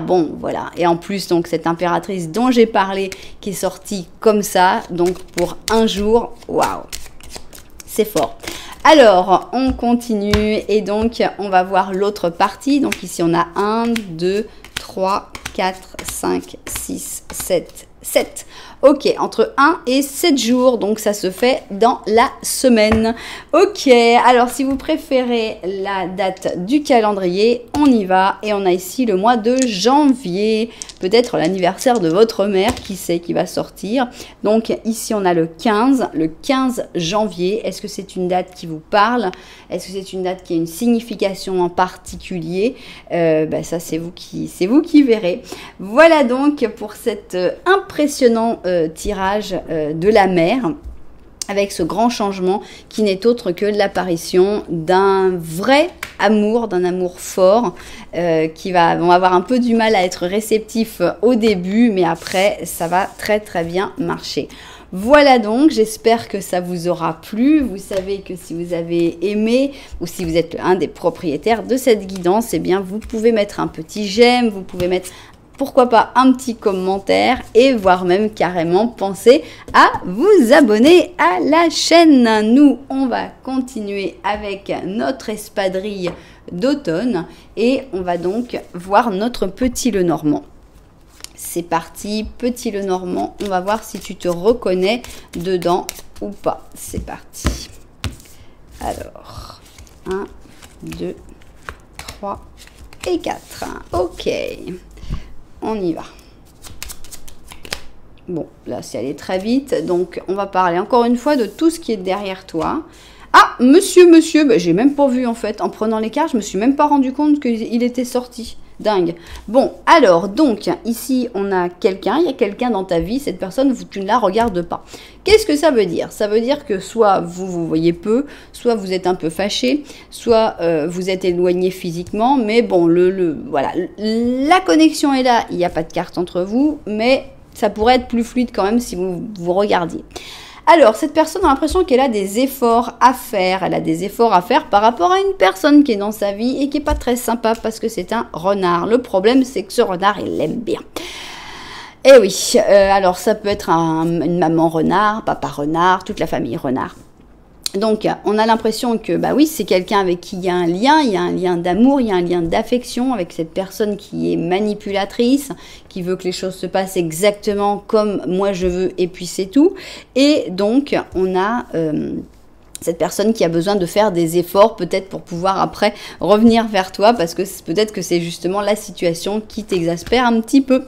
bon, voilà. Et en plus, donc, cette impératrice dont j'ai parlé, qui est sortie comme ça, donc pour un jour, waouh, c'est fort. Alors, on continue et donc, on va voir l'autre partie. Donc ici, on a 1, 2, 3, 4, 5, 6, 7, 7. Ok, entre 1 et 7 jours, donc ça se fait dans la semaine. Ok, alors si vous préférez la date du calendrier, on y va. Et on a ici le mois de janvier, peut-être l'anniversaire de votre mère, qui sait, qui va sortir. Donc ici on a le 15 janvier. Est-ce que c'est une date qui vous parle? Est-ce que c'est une date qui a une signification en particulier? Ça c'est vous qui verrez. Voilà donc pour cet impressionnant tirage de la mère, avec ce grand changement qui n'est autre que l'apparition d'un vrai amour, d'un amour fort, on va avoir un peu du mal à être réceptif au début, mais après ça va très très bien marcher. Voilà donc, j'espère que ça vous aura plu. Vous savez que si vous avez aimé ou si vous êtes un des propriétaires de cette guidance, eh bien vous pouvez mettre un petit j'aime, vous pouvez mettre pourquoi pas un petit commentaire et voire même carrément penser à vous abonner à la chaîne. Nous, on va continuer avec notre espadrille d'automne et on va donc voir notre petit Lenormand. C'est parti, petit Lenormand, on va voir si tu te reconnais dedans ou pas. C'est parti. Alors, 1, 2, 3 et 4. Ok. On y va. Bon, là, c'est allé très vite. Donc, on va parler encore une fois de tout ce qui est derrière toi. Ah, monsieur, bah, j'ai même pas vu en fait. En prenant les cartes, je me suis même pas rendu compte qu'il était sorti. Dingue. Bon, alors, donc, ici, on a quelqu'un, il y a quelqu'un dans ta vie, cette personne, tu ne la regardes pas. Qu'est-ce que ça veut dire? Ça veut dire que soit vous voyez peu, soit vous êtes un peu fâché, soit vous êtes éloigné physiquement, mais bon, voilà, la connexion est là, il n'y a pas de carte entre vous, mais ça pourrait être plus fluide quand même si vous vous regardiez. Alors, cette personne a l'impression qu'elle a des efforts à faire. Elle a des efforts à faire par rapport à une personne qui est dans sa vie et qui n'est pas très sympa parce que c'est un renard. Le problème, c'est que ce renard, il l'aime bien. Eh oui, alors ça peut être une maman renard, papa renard, toute la famille renard. Donc, on a l'impression que, bah oui, c'est quelqu'un avec qui il y a un lien d'amour, il y a un lien d'affection avec cette personne qui est manipulatrice, qui veut que les choses se passent exactement comme moi je veux, et puis c'est tout. Et donc, on a cette personne qui a besoin de faire des efforts, peut-être pour pouvoir après revenir vers toi, parce que peut-être que c'est justement la situation qui t'exaspère un petit peu.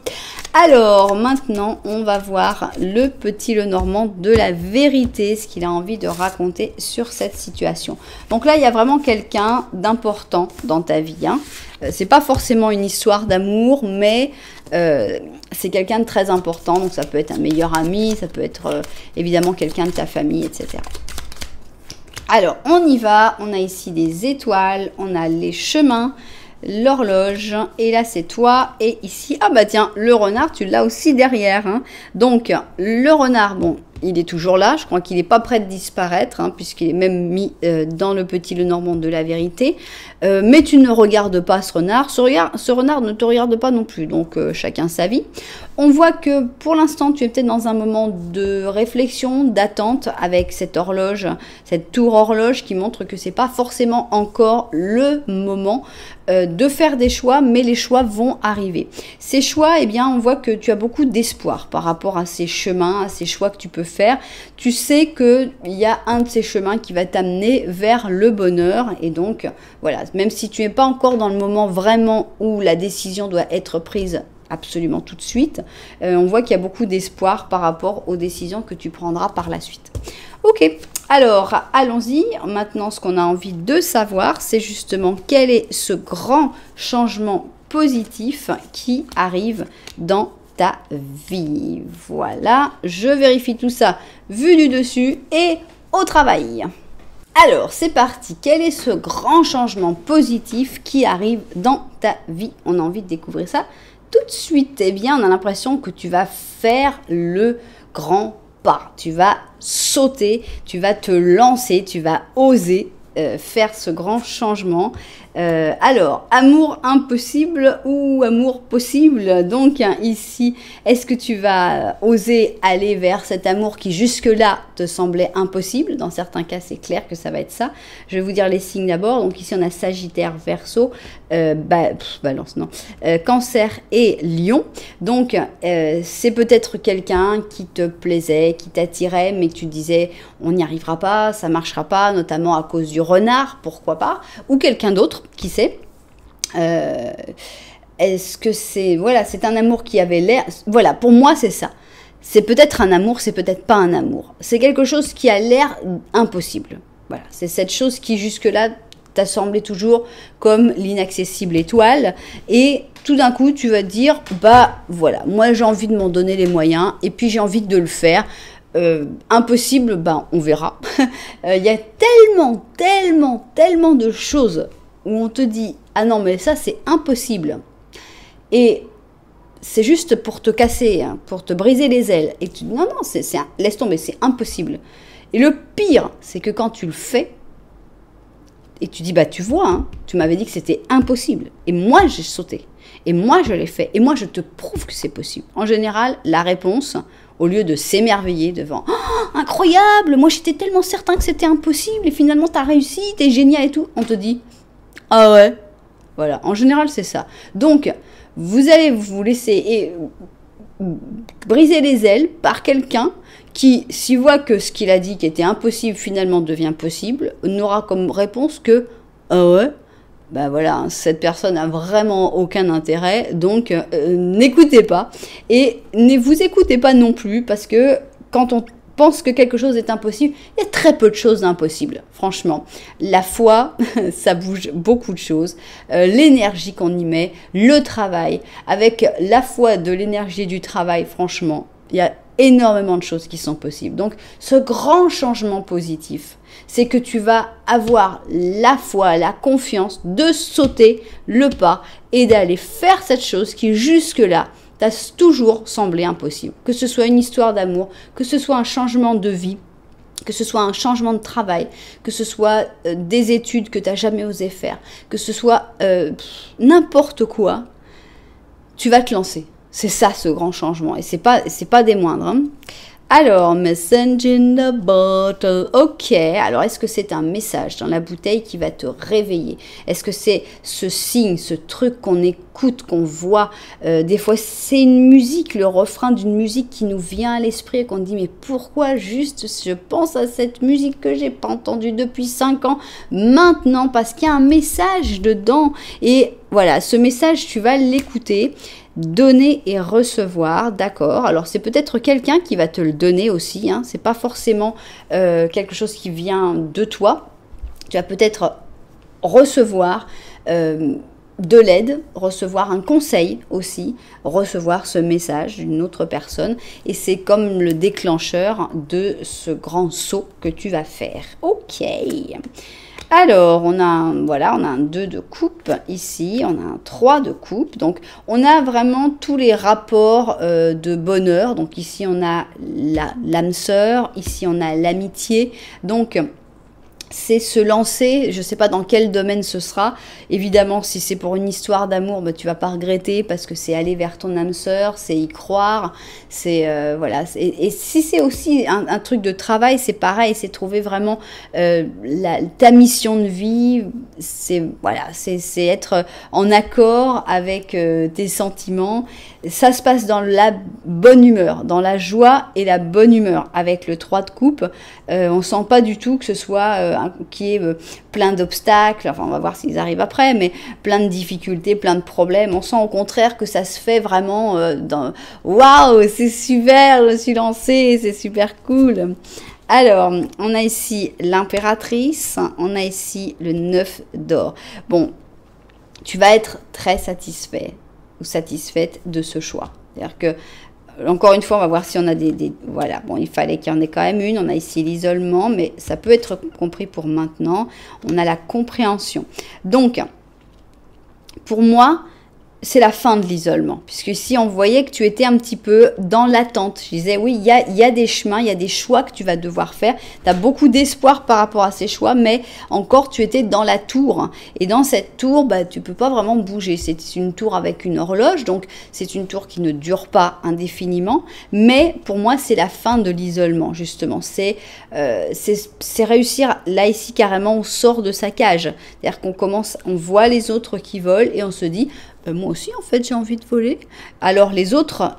Alors, maintenant, on va voir le petit Lenormand de la vérité, ce qu'il a envie de raconter sur cette situation. Donc là, il y a vraiment quelqu'un d'important dans ta vie. Hein. C'est pas forcément une histoire d'amour, mais c'est quelqu'un de très important. Donc ça peut être un meilleur ami, ça peut être évidemment quelqu'un de ta famille, etc. Alors, on y va. On a ici des étoiles, on a les chemins, l'horloge, et là c'est toi, et ici, ah bah tiens, le renard, tu l'as aussi derrière, hein. Donc, le renard, bon, il est toujours là, je crois qu'il n'est pas prêt de disparaître, hein, puisqu'il est même mis dans le petit Lenormand de la vérité, mais tu ne regardes pas ce renard, ce renard ne te regarde pas non plus, donc chacun sa vie. On voit que pour l'instant, tu es peut-être dans un moment de réflexion, d'attente avec cette horloge, cette tour horloge qui montre que c'est pas forcément encore le moment de faire des choix, mais les choix vont arriver. Ces choix, eh bien, on voit que tu as beaucoup d'espoir par rapport à ces chemins, à ces choix que tu peux faire. Tu sais qu'il y a un de ces chemins qui va t'amener vers le bonheur, et donc, voilà, même si tu n'es pas encore dans le moment vraiment où la décision doit être prise absolument tout de suite, on voit qu'il y a beaucoup d'espoir par rapport aux décisions que tu prendras par la suite. Ok, alors allons-y. Maintenant, ce qu'on a envie de savoir, c'est justement quel est ce grand changement positif qui arrive dans ta vie. Voilà, je vérifie tout ça vu du dessus et au travail. Alors, c'est parti. Quel est ce grand changement positif qui arrive dans ta vie? On a envie de découvrir ça tout de suite. Eh bien, on a l'impression que tu vas faire le grand pas. Tu vas sauter, tu vas te lancer, tu vas oser faire ce grand changement. Alors, amour impossible ou amour possible? Donc ici, est-ce que tu vas oser aller vers cet amour qui jusque-là te semblait impossible? Dans certains cas, c'est clair que ça va être ça. Je vais vous dire les signes d'abord. Donc ici, on a Sagittaire, Verseau, Balance, non, Cancer et Lion. Donc, c'est peut-être quelqu'un qui te plaisait, qui t'attirait, mais que tu disais, on n'y arrivera pas, ça marchera pas, notamment à cause du renard, pourquoi pas, ou quelqu'un d'autre, qui sait. Est-ce que c'est, voilà, c'est un amour qui avait l'air, voilà, pour moi c'est ça. C'est peut-être un amour, c'est peut-être pas un amour. C'est quelque chose qui a l'air impossible. Voilà, c'est cette chose qui jusque-là t'a semblé toujours comme l'inaccessible étoile, et tout d'un coup tu vas te dire, bah voilà, moi j'ai envie de m'en donner les moyens, et puis j'ai envie de le faire. Impossible, ben on verra. Il y a tellement de choses où on te dit, ah non mais ça c'est impossible, et c'est juste pour te casser, hein, pour te briser les ailes, et tu dis non, laisse tomber, c'est impossible. Et le pire, c'est que quand tu le fais, et tu dis, bah tu vois, hein, tu m'avais dit que c'était impossible, et moi j'ai sauté, et moi je l'ai fait, et moi je te prouve que c'est possible. En général, la réponse, au lieu de s'émerveiller devant, oh, incroyable, moi j'étais tellement certain que c'était impossible, et finalement t'as réussi, t'es génial et tout, on te dit, ah ouais, voilà, en général c'est ça. Donc, vous allez vous laisser briser les ailes par quelqu'un qui, s'il voit que ce qu'il a dit qui était impossible finalement devient possible, n'aura comme réponse que, ah ouais, bah voilà, hein, cette personne n'a vraiment aucun intérêt, donc n'écoutez pas. Et ne vous écoutez pas non plus, parce que quand on pense que quelque chose est impossible, il y a très peu de choses impossibles, franchement. La foi, ça bouge beaucoup de choses. L'énergie qu'on y met, le travail, avec la foi de l'énergie et du travail, franchement, il y a énormément de choses qui sont possibles. Donc, ce grand changement positif, c'est que tu vas avoir la foi, la confiance de sauter le pas et d'aller faire cette chose qui, jusque-là, t'a toujours semblé impossible. Que ce soit une histoire d'amour, que ce soit un changement de vie, que ce soit un changement de travail, que ce soit des études que tu n'as jamais osé faire, que ce soit n'importe quoi, tu vas te lancer. C'est ça ce grand changement et c'est pas des moindres. Hein. Alors, message in the bottle. Ok, alors est-ce que c'est un message dans la bouteille qui va te réveiller? Est-ce que c'est ce signe, ce truc qu'on écoute, qu'on voit? Des fois, c'est une musique, le refrain d'une musique qui nous vient à l'esprit et qu'on dit, mais pourquoi juste je pense à cette musique que j'ai pas entendue depuis 5 ans maintenant? Parce qu'il y a un message dedans. Et voilà, ce message, tu vas l'écouter. Donner et recevoir, d'accord. Alors c'est peut-être quelqu'un qui va te le donner aussi, hein. C'est pas forcément quelque chose qui vient de toi. Tu vas peut-être recevoir de l'aide, recevoir un conseil aussi, recevoir ce message d'une autre personne. Et c'est comme le déclencheur de ce grand saut que tu vas faire. Ok. Alors, on a un 2 de coupe ici, on a un 3 de coupe. Donc, on a vraiment tous les rapports de bonheur. Donc, ici, on a l'âme sœur, ici, on a l'amitié. Donc, c'est se lancer, je ne sais pas dans quel domaine ce sera. Évidemment, si c'est pour une histoire d'amour, bah, tu ne vas pas regretter parce que c'est aller vers ton âme sœur, c'est y croire. C'est voilà. Et si c'est aussi un truc de travail, c'est pareil, c'est trouver vraiment ta mission de vie. C'est voilà, c'est être en accord avec tes sentiments. Ça se passe dans la bonne humeur, dans la joie et la bonne humeur. Avec le 3 de coupe, on sent pas du tout que ce soit qui est plein d'obstacles, enfin on va voir s'ils arrivent après, mais plein de difficultés, plein de problèmes. On sent au contraire que ça se fait vraiment waouh, c'est super, je suis lancée, c'est super cool. Alors, on a ici l'impératrice, on a ici le 9 d'or. Bon, tu vas être très satisfait ou satisfaite de ce choix. C'est-à-dire que encore une fois, on va voir si on a voilà, bon, il fallait qu'il y en ait quand même une. On a ici l'isolement, mais ça peut être compris pour maintenant. On a la compréhension. Donc, pour moi, c'est la fin de l'isolement. Puisque ici, on voyait que tu étais un petit peu dans l'attente. Je disais, oui, il y a des chemins, il y a des choix que tu vas devoir faire. Tu as beaucoup d'espoir par rapport à ces choix, mais encore, tu étais dans la tour. Et dans cette tour, bah, tu ne peux pas vraiment bouger. C'est une tour avec une horloge, donc c'est une tour qui ne dure pas indéfiniment. Mais pour moi, c'est la fin de l'isolement, justement. C'est réussir, là, ici, carrément, on sort de sa cage. C'est-à-dire on voit les autres qui volent et on se dit, moi aussi, en fait, j'ai envie de voler. Alors, les autres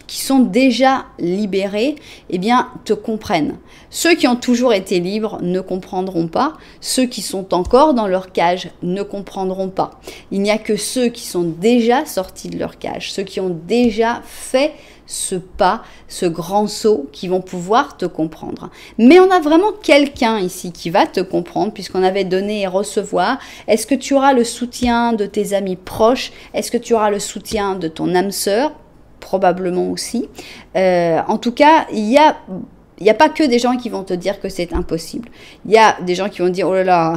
qui sont déjà libérés, eh bien, te comprennent. Ceux qui ont toujours été libres ne comprendront pas. Ceux qui sont encore dans leur cage ne comprendront pas. Il n'y a que ceux qui sont déjà sortis de leur cage, ceux qui ont déjà fait ce pas, ce grand saut, qui vont pouvoir te comprendre. Mais on a vraiment quelqu'un ici qui va te comprendre, puisqu'on avait donné et recevoir. Est-ce que tu auras le soutien de tes amis proches? Est-ce que tu auras le soutien de ton âme sœur? Probablement aussi. En tout cas, il n'y a pas que des gens qui vont te dire que c'est impossible. Il y a des gens qui vont dire, oh là là,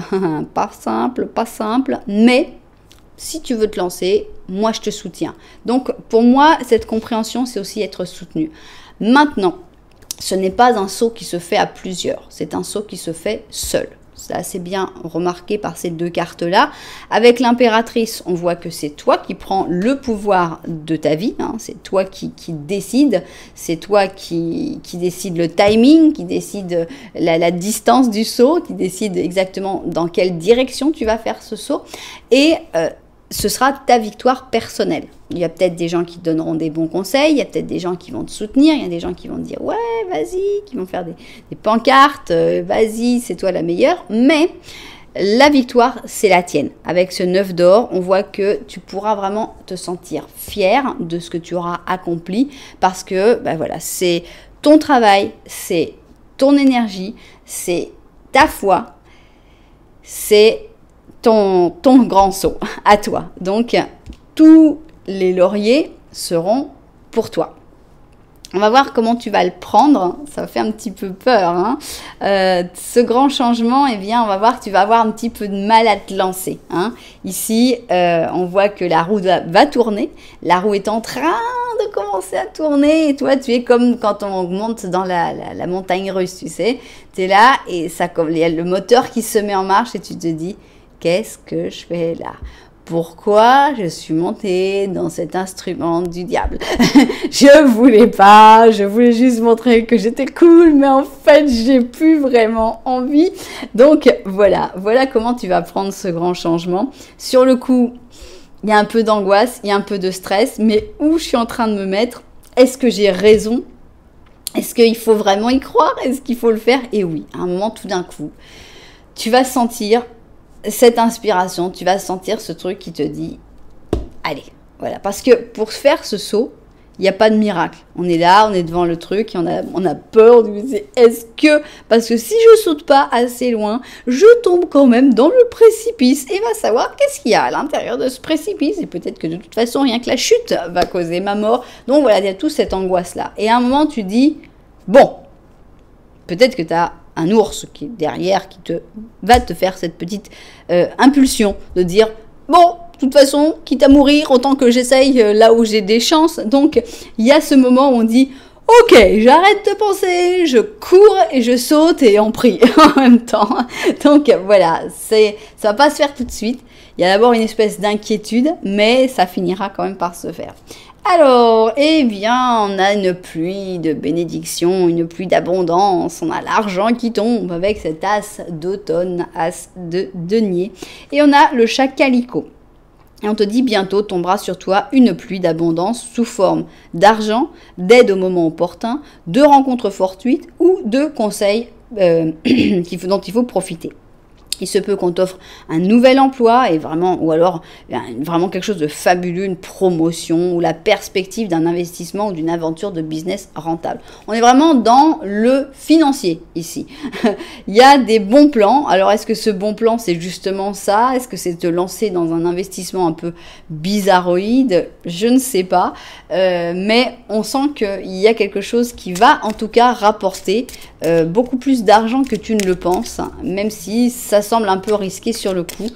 pas simple, mais si tu veux te lancer, moi je te soutiens. Donc pour moi, cette compréhension, c'est aussi être soutenu. Maintenant, ce n'est pas un saut qui se fait à plusieurs, c'est un saut qui se fait seul. C'est assez bien remarqué par ces deux cartes-là. Avec l'impératrice, on voit que c'est toi qui prends le pouvoir de ta vie. Hein, c'est toi qui décide. C'est toi qui décide le timing, qui décide la distance du saut, qui décide exactement dans quelle direction tu vas faire ce saut. Et ce sera ta victoire personnelle. Il y a peut-être des gens qui te donneront des bons conseils, il y a peut-être des gens qui vont te soutenir, il y a des gens qui vont te dire « ouais, vas-y », qui vont faire des pancartes « vas-y, c'est toi la meilleure ». Mais la victoire, c'est la tienne. Avec ce 9 d'or, on voit que tu pourras vraiment te sentir fier de ce que tu auras accompli parce que ben voilà, c'est ton travail, c'est ton énergie, c'est ta foi, c'est ton grand saut à toi. Donc, tous les lauriers seront pour toi. On va voir comment tu vas le prendre. Ça fait un petit peu peur. Hein. Ce grand changement, eh bien, on va voir que tu vas avoir un petit peu de mal à te lancer. Hein. Ici, on voit que la roue va tourner. La roue est en train de commencer à tourner. Et toi, tu es comme quand on monte dans la montagne russe, tu sais. Tu es là et il y a le moteur qui se met en marche et tu te dis, qu'est-ce que je fais là ? Pourquoi je suis montée dans cet instrument du diable? Je voulais juste montrer que j'étais cool, mais en fait, j'ai plus vraiment envie. Donc, voilà comment tu vas prendre ce grand changement. Sur le coup, il y a un peu d'angoisse, il y a un peu de stress, mais où je suis en train de me mettre? Est-ce que j'ai raison? Est-ce qu'il faut vraiment y croire? Est-ce qu'il faut le faire? Et oui, à un moment, tout d'un coup, tu vas sentir cette inspiration, tu vas sentir ce truc qui te dit allez, voilà, parce que pour faire ce saut, il n'y a pas de miracle. On est là, on est devant le truc et on a peur, est-ce que, parce que si je saute pas assez loin, je tombe quand même dans le précipice et va savoir qu'est-ce qu'il y a à l'intérieur de ce précipice et peut-être que de toute façon, rien que la chute va causer ma mort. Donc voilà, il y a toute cette angoisse-là. Et à un moment, tu dis, bon, peut-être que tu as un ours qui est derrière, qui va te faire cette petite impulsion de dire, bon, de toute façon, quitte à mourir, autant que j'essaye là où j'ai des chances. Donc, il y a ce moment où on dit, ok, j'arrête de penser, je cours et je saute et on prie en même temps. Donc, voilà, ça va pas se faire tout de suite. Il y a d'abord une espèce d'inquiétude, mais ça finira quand même par se faire. Alors, eh bien, on a une pluie de bénédiction, une pluie d'abondance, on a l'argent qui tombe avec cet as d'automne, as de denier. Et on a le chat Calico. Et on te dit bientôt tombera sur toi une pluie d'abondance sous forme d'argent, d'aide au moment opportun, de rencontres fortuites ou de conseils dont il faut profiter. Il se peut qu'on t'offre un nouvel emploi et vraiment, ou alors vraiment quelque chose de fabuleux, une promotion ou la perspective d'un investissement ou d'une aventure de business rentable. On est vraiment dans le financier ici. Il y a des bons plans. Alors, est-ce que ce bon plan, c'est justement ça? Est-ce que c'est te lancer dans un investissement un peu bizarroïde? Je ne sais pas. Mais on sent qu'il y a quelque chose qui va en tout cas rapporter beaucoup plus d'argent que tu ne le penses, même si ça semble un peu risqué sur le coup,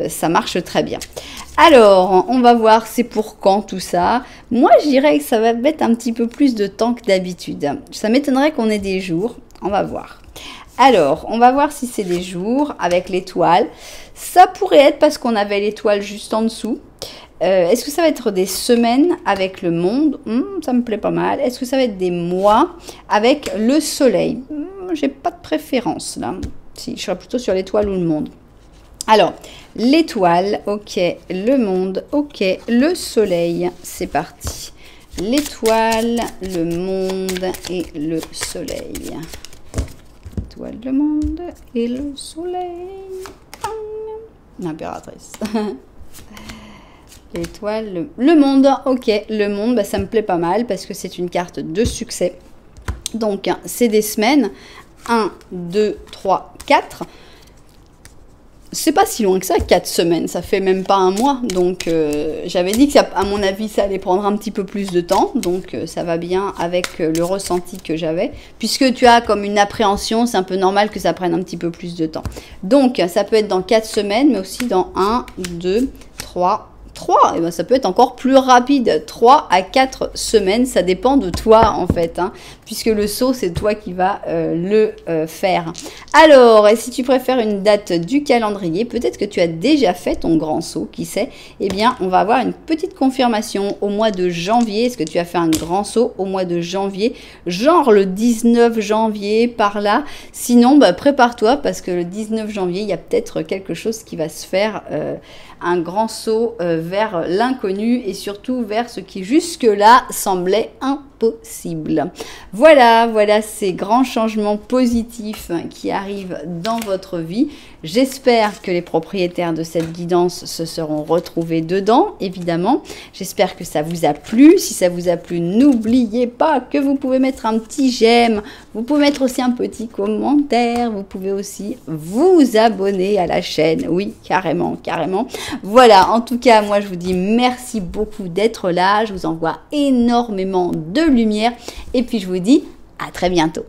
ça marche très bien. Alors, on va voir c'est pour quand tout ça. Moi, je dirais que ça va mettre un petit peu plus de temps que d'habitude. Ça m'étonnerait qu'on ait des jours, on va voir. Alors, on va voir si c'est des jours avec l'étoile. Ça pourrait être parce qu'on avait l'étoile juste en dessous. Est-ce que ça va être des semaines avec le monde? Ça me plaît pas mal. Est-ce que ça va être des mois avec le soleil? J'ai pas de préférence là. Si, je serais plutôt sur l'étoile ou le monde. Alors, l'étoile, ok. Le monde, ok. Le soleil, c'est parti. L'étoile, le monde et le soleil. L'étoile, le monde et le soleil. L'impératrice. L'étoile, le monde, ok, le monde, bah, ça me plaît pas mal parce que c'est une carte de succès. Donc, c'est des semaines, 1, 2, 3, 4. C'est pas si loin que ça, 4 semaines, ça fait même pas un mois. Donc, j'avais dit que, ça, à mon avis, ça allait prendre un petit peu plus de temps. Donc, ça va bien avec le ressenti que j'avais. Puisque tu as comme une appréhension, c'est un peu normal que ça prenne un petit peu plus de temps. Donc, ça peut être dans 4 semaines, mais aussi dans 1, 2, 3, et ben ça peut être encore plus rapide, 3 à 4 semaines, ça dépend de toi en fait, hein, puisque le saut c'est toi qui vas le faire. Alors, et si tu préfères une date du calendrier, peut-être que tu as déjà fait ton grand saut, qui sait, eh bien on va avoir une petite confirmation au mois de janvier. Est-ce que tu as fait un grand saut au mois de janvier, genre le 19 janvier par là? Sinon, bah, prépare-toi parce que le 19 janvier, il y a peut-être quelque chose qui va se faire, un grand saut vers l'inconnu et surtout vers ce qui jusque-là semblait impossible. possible. Voilà, voilà ces grands changements positifs qui arrivent dans votre vie. J'espère que les propriétaires de cette guidance se seront retrouvés dedans, évidemment. J'espère que ça vous a plu. Si ça vous a plu, n'oubliez pas que vous pouvez mettre un petit j'aime. Vous pouvez mettre aussi un petit commentaire. Vous pouvez aussi vous abonner à la chaîne. Oui, carrément, carrément. Voilà, en tout cas, moi, je vous dis merci beaucoup d'être là. Je vous envoie énormément de lumière. Et puis, je vous dis à très bientôt.